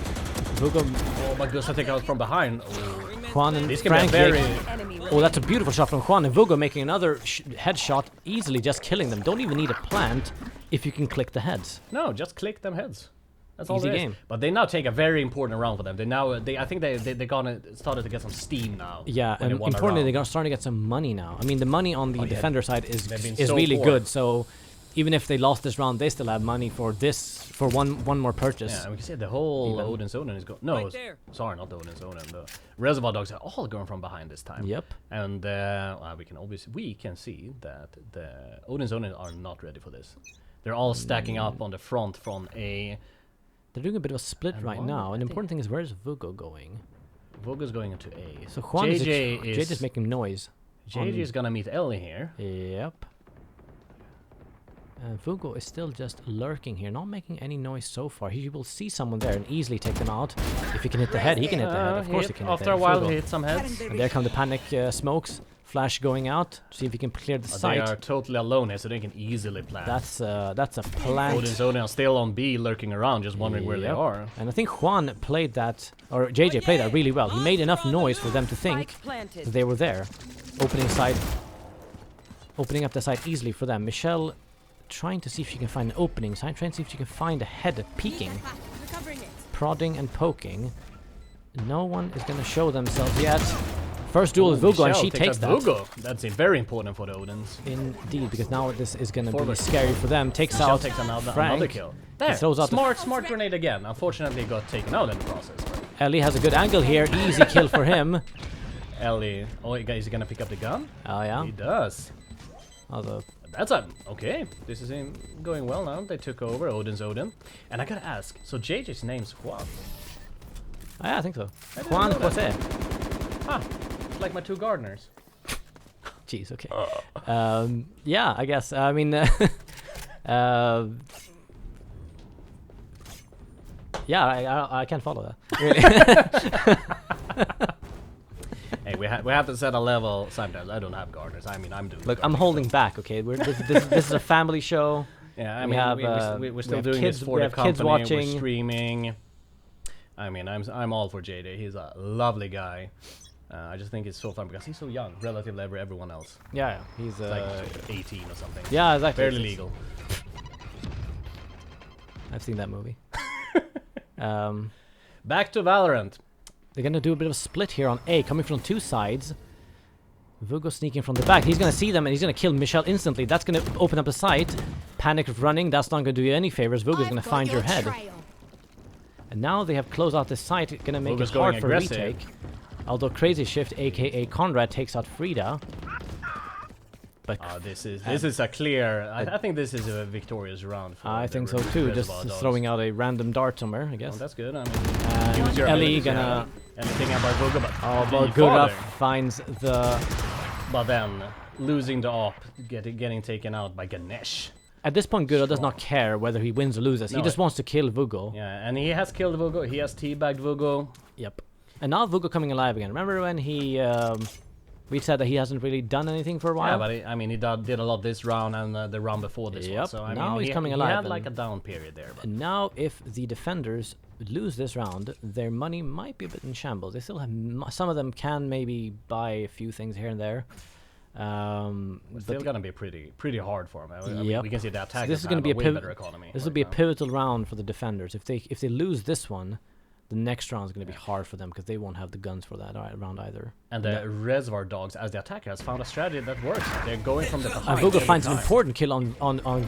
Oh my goodness, I think I was from behind. Oh. Juan and This can be a Frank. very... Enemy Oh, that's a beautiful shot from Juan, and Vugo making another headshot, easily just killing them. Don't even need a plant if you can click the heads. No, just click them heads. That's all Easy there is. game. But they now take a very important round for them. I think they gonna started to get some steam now. Yeah, when and they won a importantly, round. they're starting to get some money now. I mean, the money on the yeah. defender side is They've been is so really poor. good. So even if they lost this round, they still have money for one more purchase. Yeah, and we can see the whole Even. Odin's Odin is going. No, Right there. sorry, not the Odin's Odin. The Reservoir Dogs are all going from behind this time. Yep. And we can see that the Odin's Odin are not ready for this. They're all stacking up on the front from A. They're doing a bit of a split And right one, now. I An think- important thing is, where's Vugo going? Vogo's going into A. So Juan JJ JJ's making noise. JJ is gonna meet Ellie here. Yep. Vugo is still just lurking here, not making any noise so far. He will see someone there and easily take them out. If he can hit the head, he can hit the head. Of course he can hit the After head. a while, Vugo. he hit some heads. And there come the panic smokes. Flash going out. See if he can clear the They site. are totally alone here, so they can easily plant. That's a plant. Odin's Odin are still on B, lurking around, just wondering where they Yep. are. And I think Juan played that, or JJ played that really well. He made enough noise for them to think Spike planted. that they were there. Opening side. Opening up the side easily for them. Michelle trying to see if she can find an opening. Trying to see if she can find a head peeking. Prodding and poking. No one is going to show themselves yet. First duel with Vugo, and she takes that. Vugo. That's very important for the Odins. Indeed, because now this is going to be Forward. scary for them. Takes Michelle out takes another Frank. kill. There, throws out the smart grenade again. Unfortunately, got taken out in the process. Ellie has a good angle here. Easy kill for him. Ellie, oh, is he gonna pick up the gun? Oh yeah. He does. Although That's okay. This is going well now. They took over Odin's Odin, and I gotta ask. So JJ's name's Juan. yeah, I think so. I didn't Juan know that. Jose. Ah, it's like my two gardeners. Jeez, okay. Yeah, I guess. I mean, yeah, I can't follow that. Really. Hey, we have to set a level. Sometimes I don't have gardeners. I mean, I'm doing. Look, I'm holding back. Okay, this is a family show. Yeah, I we mean, have, we're still have doing kids- this for we the have kids company. watching. We're streaming. I mean, I'm all for JD. He's a lovely guy. I just think it's so fun because he's so young, relatively to everyone else. Yeah, he's Like 18 or something. yeah, exactly. Barely It's- legal. I've seen that movie. Back to Valorant. They're gonna do a bit of a split here on A, coming from two sides. Vugo sneaking from the back. He's gonna see them and he's gonna kill Michelle instantly. That's gonna open up a site. Panic of running. That's not gonna do you any favors. Vugo's gonna find your head. And now they have closed out this site. Gonna make Vugo's it hard going for aggressive. retake. Although Crazy Shift, aka Conrad, takes out Stryda. But This is a clear. I think this is a victorious round. For I the think so too. Just Reservoir dogs. throwing out a random dart somewhere, I Oh, guess. that's good. I mean, And use your Ellie abilities, gonna. anything about Vugo, but Oh, the but Gura father. finds the. But then losing the op, getting taken out by Ganesh. At this point, Gura does not care whether he wins or loses. He No, just wants to kill Vugo. Yeah, and he has killed Vugo. He has teabagged Vugo. Yep. And now Vugo coming alive again. Remember when he we said that he hasn't really done anything for a while? Yeah, but I mean, he did a lot this round and the round before this one. Yep, So I now mean, he's coming he alive had like a and- down period there. But And now if the defenders lose this round, their money might be a bit in shambles. They still have some of them can maybe buy a few things here and there. it's still gonna be pretty hard for him. I mean, Yep. we can see the attack. this is gonna be a way better economy. This will be a pivotal round for the defenders. If they lose this one, the next round is going to be hard for them because they won't have the guns for that round either. And the Reservoir dogs, as the attacker, has found a strategy that works. They're going from the And behind. Vugo every finds an time. important kill on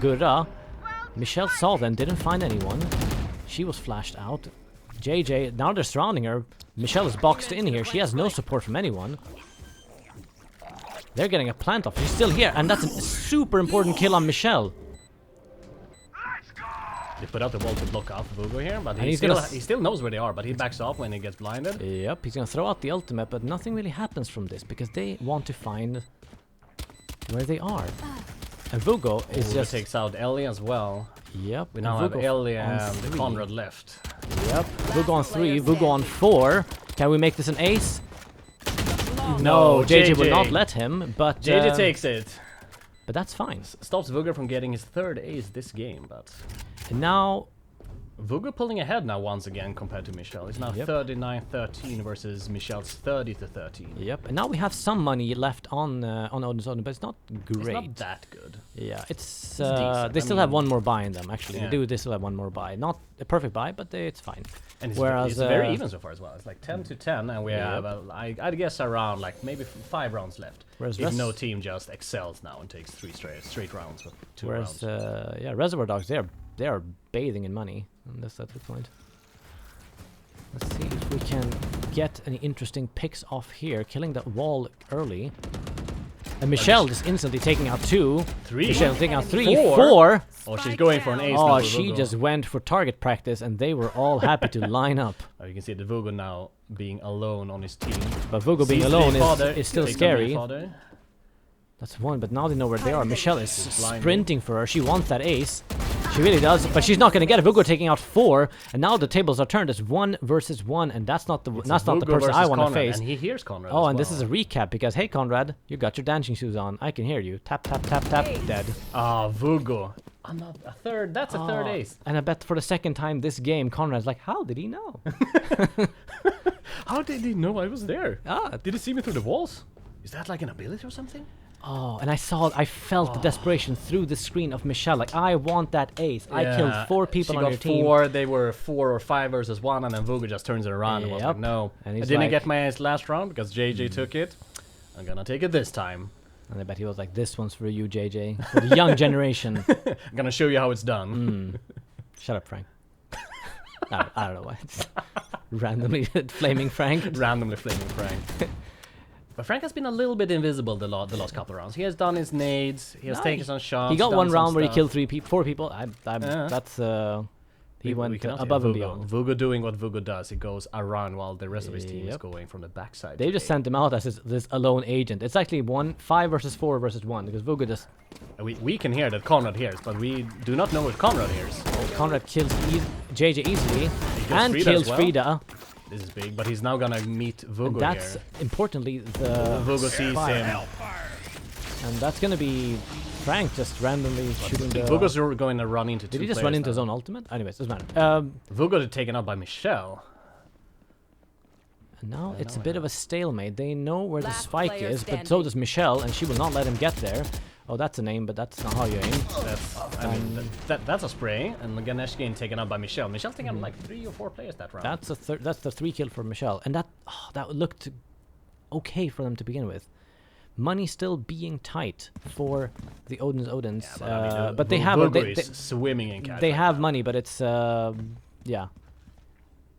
Gura. Michelle saw them, didn't find anyone. She was flashed out. JJ, now they're surrounding her. Michelle is boxed in here. She has no support from anyone. They're getting a plant off. She's still here, and that's a super important kill on Michelle. They put out the wall to block off Vugo here, but And he he's still knows where they are, but he backs off when he gets blinded. Yep, he's gonna throw out the ultimate, but nothing really happens from this because they want to find where they are. And Vugo is Vugo just takes out Ellie as well. Yep. We now and have Vugo Ellie on and 3. Conrad left. Yep. Vugo on 3, Vugo on 4. Can we make this an ace? No, No, JJ will JJ. not let him, but JJ takes it. But that's fine. Stops Vugo from getting his third ace this game, but And now Vugo pulling ahead now once again compared to Michelle. It's now Yep. 39-13 versus Michelle's 30-13. yep, and now we have some money left on Odin's Odin, but it's not great. It's not that good. Yeah, it's decent. they I still have mean- one more buy in them. Actually, Yeah. they still have one more buy. Not a perfect buy, but it's fine. And it's, Whereas, it's very even so far as well. It's like 10-10, and we Yep. have, I'd guess, around like maybe 5 rounds left. Whereas If no team just excels now and takes 3 straight rounds with 2 Whereas rounds. yeah, Reservoir Dogs they are bathing in money. And that's the point. Let's see if we can get any interesting picks off here. Killing that wall early. And Michelle just instantly taking out 2. 3. Michelle taking out 3. Four. 4. Oh, she's going for an ace. Oh, now, she Vugo. just went for target practice, and they were all happy to line up. Oh, you can see the Vugo now being alone on his team. But Vugo being Sees the alone father, is still takes on the scary. father. That's one, but now they know where they are. Michelle is blinded. sprinting for her. She wants that ace. She really does, but she's not going to get it. Vugo taking out 4, and now the tables are turned. It's 1 versus 1, and that's not the It's not the Vugo person I versus want to Conrad, face. And he hears Conrad. Oh, as and this well. is a recap because hey, Conrad, you got your dancing shoes on. I can hear you. Tap tap tap tap. Dead. Ah, Vugo. Another a third. That's a third Oh, ace. And I bet for the second time this game, Conrad's like, how did he know? How did he know I was there? Ah, Did he see me through the walls? Is that like an ability or something? oh, and I felt the desperation through the screen of Michelle. Like, I want that ace. I killed 4 people she on got your team. 4. They were 4 or 5 versus 1, and then Vugo just turns it around and was like, Yep. no. And I he's didn't like- get my ace last round because JJ took it. I'm gonna take it this time. And I bet he was like, this one's for you, JJ. For the young generation. I'm gonna show you how it's done. Shut up, Frank. I don't know why. It's randomly flaming Frank. Randomly flaming Frank. But Frank has been a little bit invisible the last couple of rounds. He has done his nades. He has No, taken some shots. He got done one some round where he stuff. killed 4 people. Yeah. That's he went cannot see above and Vugo. beyond. Vugo doing what Vugo does. He goes around while the rest of his team is Yep. going from the backside. They just sent him out as this alone agent. It's actually 5 versus 4 versus 1 because Vugo just We can hear that Conrad hears, but we do not know what Conrad hears. Conrad kills JJ easily kills and Stryda kills as well. Frida. This is big, but he's now gonna meet Vugo And that's here. importantly the Vugo sees fire. him. And that's gonna be Frank just randomly shooting the. Vugo's going to run into 2 Did he just players run into now. his own ultimate? Anyways, doesn't matter. Vugo is taken out by Michelle. And now it's a bit of a stalemate. They know where the Last spike player is, but so standing. does Michelle, and she will not let him get there. Oh, that's an aim, but that's not how you aim. That's, I mean, that's a spray, and Ganesh getting taken out by Michelle. Michelle's taken out like 3 or 4 players that round. That's the 3 kill for Michelle, and that looked okay for them to begin with. Money still being tight for the Odins. But they have Vugo they, is swimming in cash. they right have now. money, but it's yeah.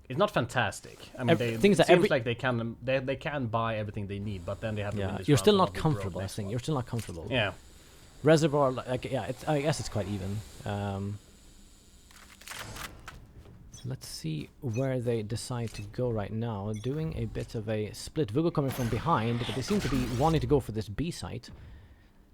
It's not fantastic. I mean, they, things it that seems like they can buy everything they need, but then they have to win Yeah, this you're round still and not they'll be broke comfortable. I next think one. you're still not comfortable. Yeah. Reservoir, like yeah, I guess it's quite even. Let's see where they decide to go right now. Doing a bit of a split. Vugo coming from behind, but they seem to be wanting to go for this B site.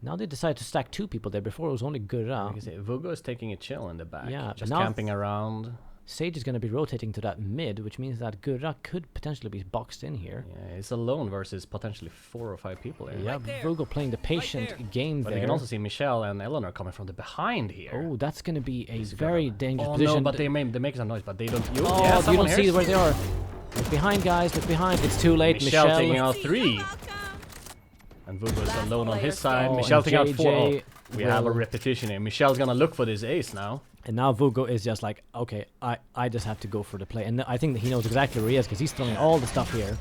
Now they decide to stack 2 people there. Before it was only You Gura. can see Vugo is taking a chill in the back. Yeah, but just now camping around. Sage is going to be rotating to that mid, which means that Gura could potentially be boxed in here. Yeah, it's alone versus potentially 4 or 5 people there. Yeah, Vugo playing the patient game But there. you can also see Michelle and Eleanor coming from the behind here. Oh, that's going to be a He's very gonna- dangerous Oh position. no, but they make some noise, but they don't. Oh, yeah, you someone don't see hears. where they are. Look behind, guys. Look behind. It's too late. Michelle taking Michelle. out 3. And Vugo is Last alone on his player side. standing. Michelle Oh, taking out and 4. JJ Oh, we have a will- repetition here. Michelle's gonna look for this ace now. And now Vugo is just like, okay, I just have to go for the play. And I think that he knows exactly where he is because he's throwing all the stuff here.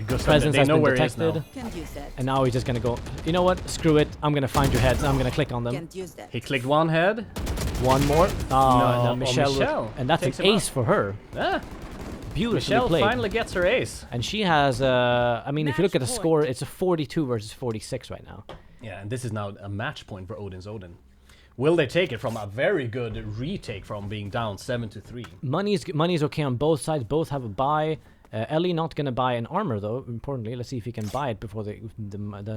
Gustav, Presence they has know been where he is detected. now. Can't use that. And now he's just going to go, you know what? Screw it. I'm going to find your heads. I'm going to click on them. Can't use that. He clicked 1 head. One more. Oh, No, no, oh, Michelle. Michelle And that's takes an him out. ace for her. Ah, Beautifully Michelle played. finally gets her ace. And she has, I mean, if you look at the Match score, point. it's a 42 versus 46 right now. Yeah, and this is now a match point for Odin's Odin. Will they take it from a very good retake from being down 7-3? Money's okay on both sides. Both have a buy. Ellie not gonna buy an armor though. Importantly, let's see if he can buy it before the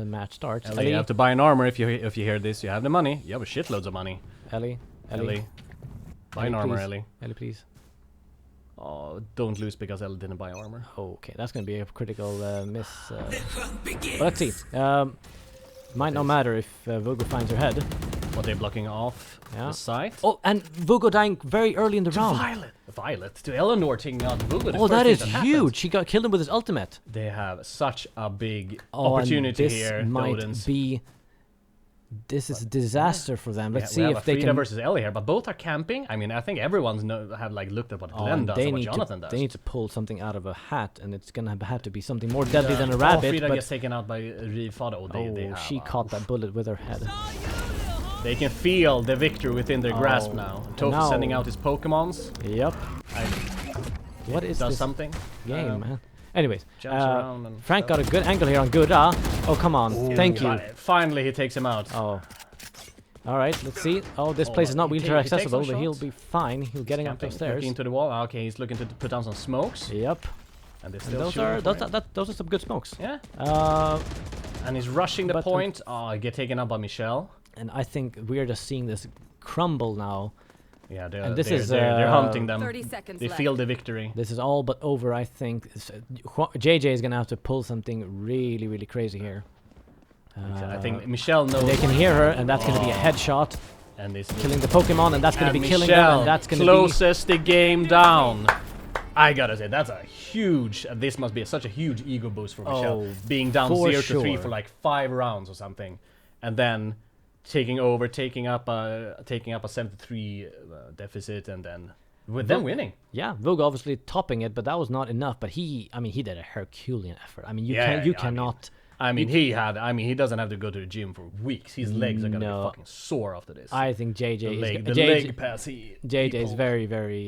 match starts. Ellie, you have to buy an armor if you hear this. You have the money. You have a shitloads of money. Ellie, Buy an armor, please. Ellie. Ellie, please. Oh, don't lose because Ellie didn't buy armor. Okay, that's gonna be a critical miss. But let's see. Might not matter if Vugo finds her head. What, they blocking off Yeah. the side? Oh, and Vugo dying very early in the round. Violet to Eleanor taking out Vugo. Oh, that is huge. She got killed him with his ultimate. They have such a big Oh, and opportunity this here. might Odins. be. This is a disaster for them. Let's We see have if a they Frida can. versus Ellie here, but both are camping. I mean, I think everyone's have like looked at what Glenn and does they and what need Jonathan to, does. They need to pull something out of a hat, and it's gonna have to be something more deadly than a rabbit. Frida But gets taken out by Reeve Fada. Oh, they have she a- caught that bullet with her head. They can feel the victory within their grasp Oh, now. and Tofu now- sending out his Pokemons. Yep. What is Does this something. game, man? Anyways, Jumps around and Frank stuff. got a good angle here on Gura. Oh, come on. Thank you. Got it. Finally, he takes him out. Oh. All right, let's see. Oh, this Oh, place is not he wheelchair takes some accessible, but he'll shots. be fine. He'll getting up those stairs. Looking into the wall. Okay, he's looking to put down some smokes. Yep. And they're And still those shooting are for those, him. those are some good smokes. Yeah. Uh, And he's rushing the but, point. Oh, get taken up by Michelle. and I think we're just seeing this crumble now. Yeah, And this is, they're hunting them. 30 seconds They left. feel the victory. This is all but over, I think. JJ is gonna have to pull something really, really crazy here. I think Michelle knows. They can hear her, and that's gonna be a headshot, And this killing the Pokemon, and that's gonna and be killing them, Michelle and that's gonna closes the game down. I gotta say, that's a huge. This must be such a huge ego boost for Michelle, Oh, being down for 0-3 sure. for like 5 rounds or something, and then taking over, taking up a 73 deficit, and then winning. Yeah, Vogue obviously topping it, but that was not enough. But he did a Herculean effort. I mean, you cannot. He doesn't have to go to the gym for weeks. His legs are gonna No. be fucking sore after this. I think the JJ leg pass. JJ is very, very.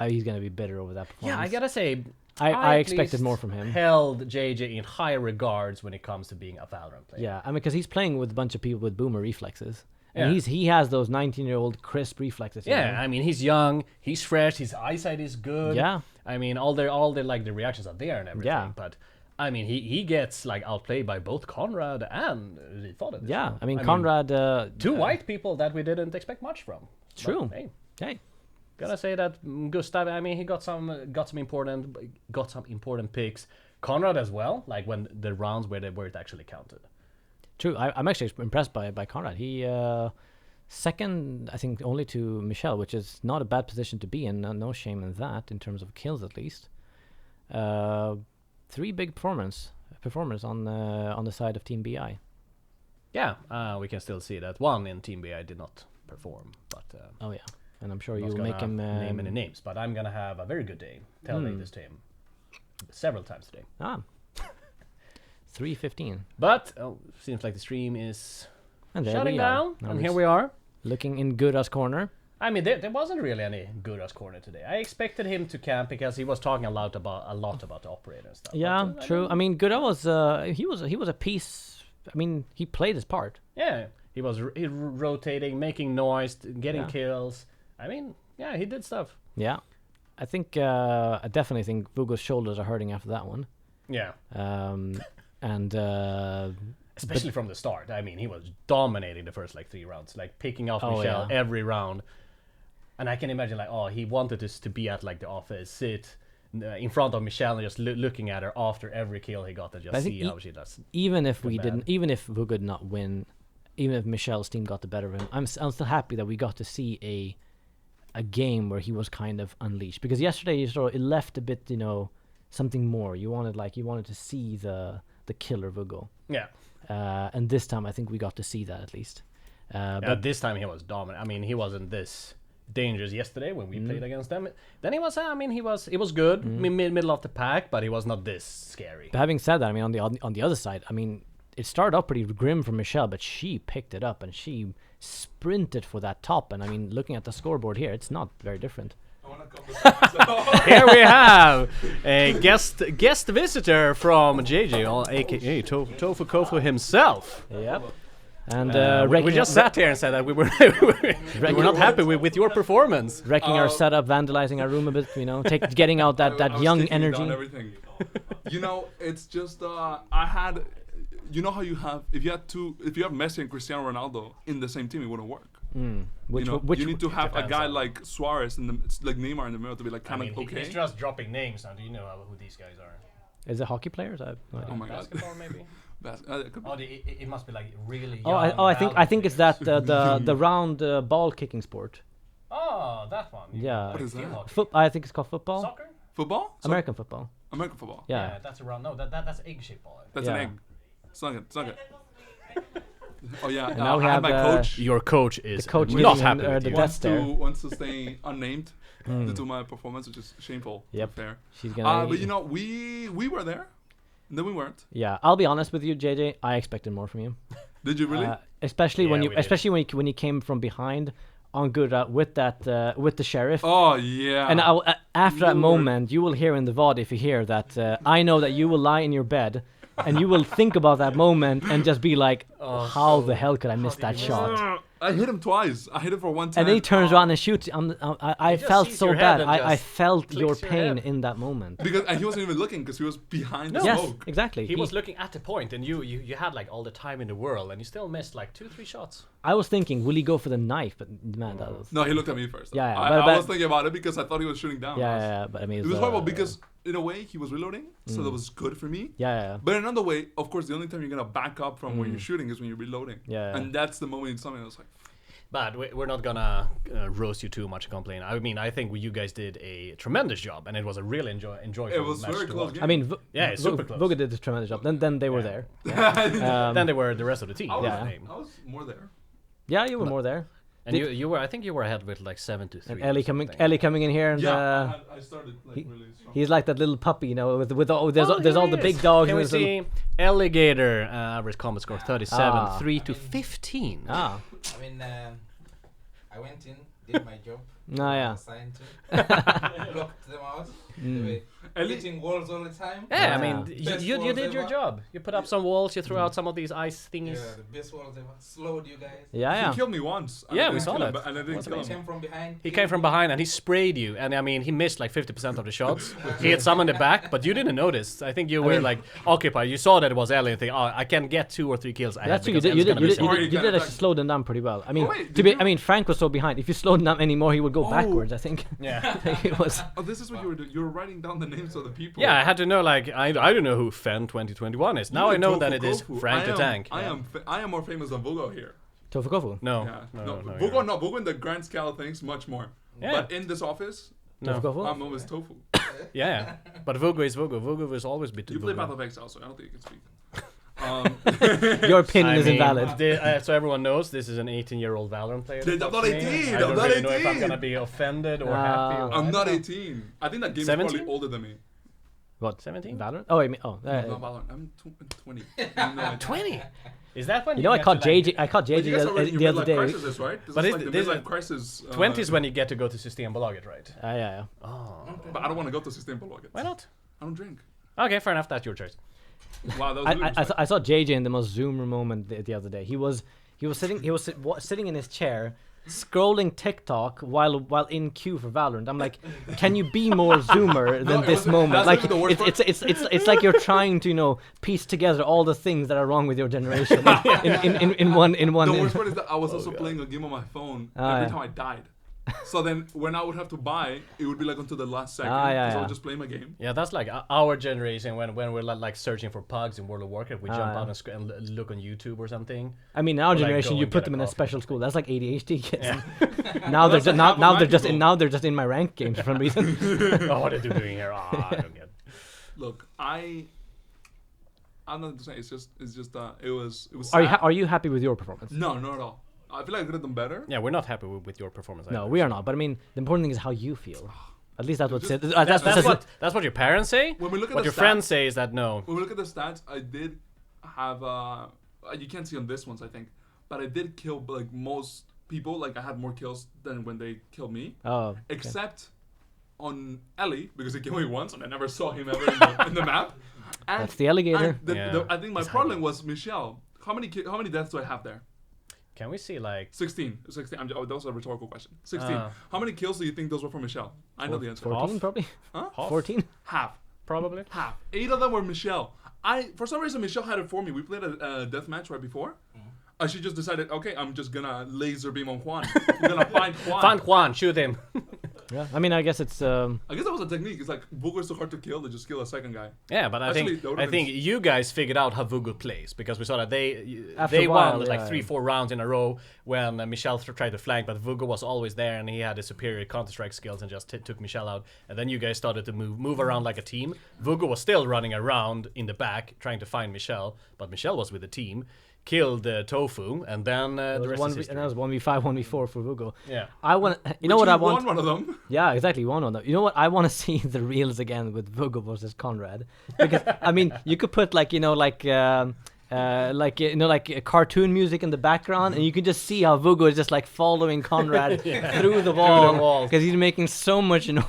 He's gonna be bitter over that performance. Yeah, I gotta say, I at expected least more from him. Held JJ in high regards when it comes to being a Valorant player. Yeah, I mean, because he's playing with a bunch of people with boomer reflexes, and Yeah. he has those 19-year-old crisp reflexes. you Yeah, know? I mean he's young, he's fresh, his eyesight is good. Yeah. I mean all the like the reactions are there and everything. Yeah. But I mean he gets like outplayed by both Conrad and Rifod. Yeah, I mean Conrad. Two white people that we didn't expect much from. True. But, hey, Hey, gotta say that Gustav. I mean he got some important picks. Conrad as well. Like when the rounds where it actually counted. true. I'm actually impressed by Conrad. He second, I think, only to Michelle, which is not a bad position to be in. No shame in that, in terms of kills at least. 3 big performers on the side of Team BI. Yeah, we can still see that one in Team BI did not perform, but Oh yeah, and I'm sure I'm not you'll gonna make him name any names. But I'm gonna have a very good day telling this to him several times today. 3:15, But seems like the stream is and there shutting we are. down, Now and it's here we are. looking in Gura's corner. I mean, there wasn't really any Gura's corner today. I expected him to camp because he was talking a lot about the operator and stuff. Yeah, but, true. I mean, Gura was he was a piece. I mean, he played his part. Yeah, he was rotating, making noise, getting Yeah. kills. I mean, yeah, he did stuff. Yeah, I think I definitely think Vugo's shoulders are hurting after that one. Yeah. And Especially from the start. I mean, he was dominating the first like 3 rounds, like picking off Oh, Michelle yeah. every round. And I can imagine like, he wanted this to be at like the office, sit in front of Michelle and just looking at her after every kill he got and just I think see how she does. even if we bad. didn't, even if Vugo did not win, even if Michelle's team got the better of him, I'm still happy that we got to see a game where he was kind of unleashed. Because yesterday you saw it left a bit, something more. You wanted to see the killer Vugo. Yeah. And this time I think we got to see that at least. But this time he was dominant. I mean, he wasn't this dangerous yesterday when we played against them. Then he was, it was good, middle of the pack, but he was not this scary. But having said that, I mean, on the other side, I mean, it started off pretty grim for Michelle, but she picked it up and she sprinted for that top. And I mean, looking at the scoreboard here, it's not very different. Here we have a guest visitor from JJ, aka Tofu Kofu himself. Yep. And We just sat here and said that we were not happy with your performance. wrecking our setup, vandalizing our room a bit, getting out I that was young taking down energy. everything. It's just I had, how you have if you have Messi and Cristiano Ronaldo in the same team, it wouldn't work. Which You need to have a depends guy on- like Suarez it's like Neymar in the middle to be like kind of okay. He's just dropping names now. Do you know who these guys are? Is it hockey players? Oh my god. Basketball, maybe? It could be. It must be like really Oh, young. I think it's that the round ball kicking sport. Oh, that one. Yeah. What is that? I think it's called football. Soccer? Football? American football. American football. Yeah. That's around. No, that's egg-shaped ball. That's Yeah. an egg. Suck it. Oh yeah. And now we I have had my coach. Your coach is coach not giving happy him, with the you. death stare. Wants to stay unnamed due to my performance, which is shameful. Yep. Fair. She's gonna. But we were there, and then we weren't. Yeah, I'll be honest with you, JJ. I expected more from you. Did you really? Especially Yeah, when we did. when you came from behind on good with the sheriff. Oh yeah. And after that Lord. moment, you will hear in the VOD, if you hear that, I know that you will lie in your bed and you will think about that moment and just be like, how the hell could I miss that shot? I hit him twice. I hit him for 110. And then he turns around and shoots. I just felt sees so your head bad. and I just felt your clicks your pain head. in that moment. Because and he wasn't even looking because he was behind the Yes, smoke. exactly. He was looking at the point, and you had like all the time in the world, and you still missed like 2-3 shots. I was thinking, will he go for the knife? But man, that was... No, he looked at me first. Yeah, I but- was thinking about it because I thought he was shooting down. Yeah, but I mean... It was horrible because in a way he was reloading, so that was good for me. Yeah. But in another way, of course, the only time you're gonna back up from where you're shooting is when you're reloading. Yeah. And that's the moment something I was like, But we're not gonna roast you too much and complain. I mean, I think you guys did a tremendous job, and it was a really enjoyable it was match very to close watch. game. I mean, Yeah, it's super close. Vuga did a tremendous job. Then they were Yeah. there. Then they were the rest of the team. I was, Yeah. I was more there. Yeah, you were more there. And you were, I think you were ahead with like 7-3. And or something. Ellie coming in here and I started like he- really strong. he's like that little puppy, you know, with all, there's Oh, there's here all he the big is. dogs. Can we and there's little- see Alligator average combat score 37, Ah. 3-15. Ah, I mean, I went in, did my job. no, yeah. Assigned to. Blocked them out. They were Ellie- hitting walls all the time. Yeah, I Yeah. mean, Best you walls did your ever. job. You put up some walls, you threw out some of these ice thingies. Yeah, the best walls ever. Slowed you guys. Yeah. He killed me once. and Yeah, I we didn't saw kill him, that. And I didn't Was kill He him. came from behind. He came from behind and he sprayed you, and I mean, he missed like 50% of the shots. He hit some in the back, but you didn't notice. I think you were mean- like occupied. You saw that it was Ellie and think, oh, I can get 2 or 3 kills. That's true. because You Ellie's did. gonna You miss did. it." Or You you did can actually attack. slow them down pretty well. I mean, Oh, wait, to did be. you? I mean, Frank was so behind. If you slowed him down anymore, he would go Oh. backwards. I think. Yeah. It was. Oh, this is what you were doing. You were writing down the names of the people. Yeah, I had to know, like, I don't know who Fen 2021 is. Now I know that it is Tofu. Frank the Tank. I Yeah. am more famous than Vugo here. Tofukofu. No, Yeah. no, you're Vugo, right. no, Vugo in the grand scale of things, much more. Yeah. But in this office, No. Tofukofu. I'm always Tofu. Yeah, but Vugo is Vugo. Vugo will always be You play Path Vugo. of Exile, so I don't think you can speak. Your opinion I is mean, invalid. So everyone knows, this is an 18-year-old Valorant player. that I'm not talks to me. 18, I I'm don't not really know if I'm 18. gonna be offended or No. happy. Or I'm I not don't know. 18. I think that game is 17? probably older than me. What? 17? Valorant? Oh, I mean, No, Valorant. I'm 20. No, 20. Is that when You know, I get caught to, like, JJ. I caught But JJ you guys already the other midlife day. crisis is, right? This But is is like the this midlife is- crisis. 20 is when you get to go to Systembolaget, right? Yeah. Oh, But I don't want to go to Systembolaget. why not? I don't drink. Okay, fair enough. That's your choice. Wow, that was really I saw JJ in the most Zoomer moment the other day. He was sitting in his chair, scrolling TikTok while in queue for Valorant. I'm like, can you be more Zoomer than it this wasn't- moment? that's Like, even the worst part. it's like you're trying to piece together all the things that are wrong with your generation in one. The worst part is that I was also playing a game on my phone every yeah. time I died. So then when I would have to buy, it would be like until the last second. Yeah, because I yeah. would just play my game. Yeah, that's like our generation when we're like searching for pugs in World of Warcraft. We jump yeah. out and look on YouTube or something. I mean, in our Or, like, generation, go you and put get them a in a coffee. special school. That's like ADHD kids. Yeah. Now they're that's just like now half they're of just my in people. now they're just in my rank games for some reason. Oh, what are you doing here? Ah, I don't get it. Look, I'm not saying it was. Are you happy with your performance? No, not at all. I feel like I could have done better. Yeah, we're not happy with your performance. No, either. we are not. But I mean, the important thing is how you feel. At least that's what Just- said. That's what your parents say. When we look at What the your stats, friends say is that no. When we look at the stats, I did have you can't see on this ones, I think, but I did kill like most people. Like I had more kills than when they killed me, Oh, okay. except on Ellie because he killed me once and I never saw him ever in the map. And, That's the alligator. and Yeah. I think my He's problem was Michelle. How many deaths do I have there? Can we see like 16. That was a rhetorical question. 16. Ah. How many kills do you think those were for Michelle? I know the answer. 14 Half? probably. Huh? half? 14. Half. Probably. Half. 8 of them were Michelle. For some reason, Michelle had it for me. We played a death match right before. She just decided, okay, I'm just gonna laser beam on Juan. I'm gonna find Juan. Find Juan, shoot him. Yeah. I mean, I guess it's. I guess that was a technique. It's like Vugo is so hard to kill to just kill a second guy. Yeah, but Actually, that would've I think been- you guys figured out how Vugo plays because we saw that After they a while, won like yeah. 3-4 rounds in a row when Michelle tried to flank, but Vugo was always there and he had his superior Counter-Strike skills and just took Michelle out. And then you guys started to move around like a team. Vugo was still running around in the back trying to find Michelle, but Michelle was with the team, killed Tofu, and then the rest is history. And that was 1v5, 1v4 for Vugo. Yeah. I want. You know Which what you I want? won one of them. Yeah, exactly. One on them. You know what? I want to see the reels again with Vugo versus Conrad. Because I mean, you could put like like like cartoon music in the background, and you can just see how Vugo is just like following Conrad through the wall because he's making so much noise.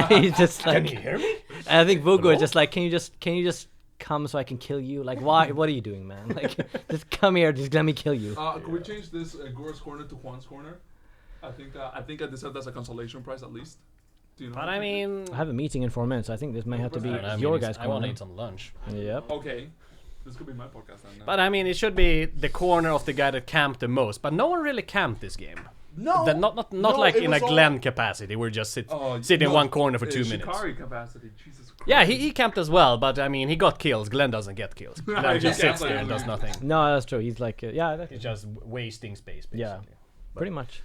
He's just like, Can you hear me? and I think Vugo is just like, can you just come so I can kill you? Like, why? What are you doing, man? Like, just come here, just let me kill you. Can we change this Gora's corner to Juan's corner? I think I deserve that's a consolation prize at least. Do you know? But I mean, I have a meeting in 4 minutes. I think this may have to be I mean, your it's- guys' I want corner. to eat some lunch. Yep. Okay, this could be my podcast then. But I mean, it should be the corner of the guy that camped the most. But no one really camped this game. no, Not no, like it in a was all- Glen capacity. We're just sitting in no, one corner for 2 minutes. Shikari capacity, Jesus Christ. Yeah, he camped as well, but I mean, he got kills. Glenn doesn't get kills. Glenn He just camps sits like there a and does loser. nothing. No, that's true. He's like, He's just wasting space, basically. Yeah. pretty much.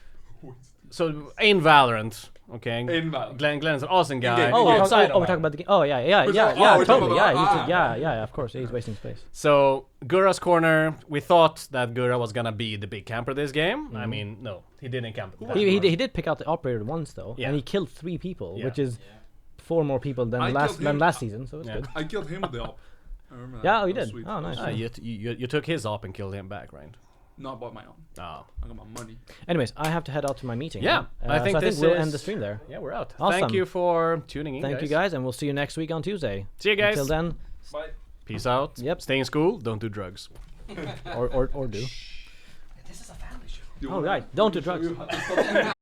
So in Valorant, okay. In Valorant. Glenn's an awesome guy. In-game. Oh, we're outside talking of about the game. Oh, yeah, we're talking totally. about- Yeah, of course. He's wasting space. So Gura's corner, we thought that Gura was gonna be the big camper this game. I mean, no, he didn't camp. that He much. did pick out the operator once though, Yeah. and he killed 3 people, Yeah. which is 4 more people than I last killed him. season. So it's Yeah. good. I killed him with the op. I remember that. Yeah, oh, you That was did. sweet. Oh, nice. Ah, you took his op and killed him back, right? Not bought my own. Oh. I got my money. Anyways, I have to head out to my meeting. Yeah, I think so this we'll is- end the stream there. Yeah, we're out. Awesome. Thank you for tuning in. Thank you guys, and we'll see you next week on Tuesday. See you guys. Until then, Bye. Peace out. Yep. Stay in school. Don't do drugs. or do. This is a family show. You Oh wanna- right, don't do show drugs. you how to stop-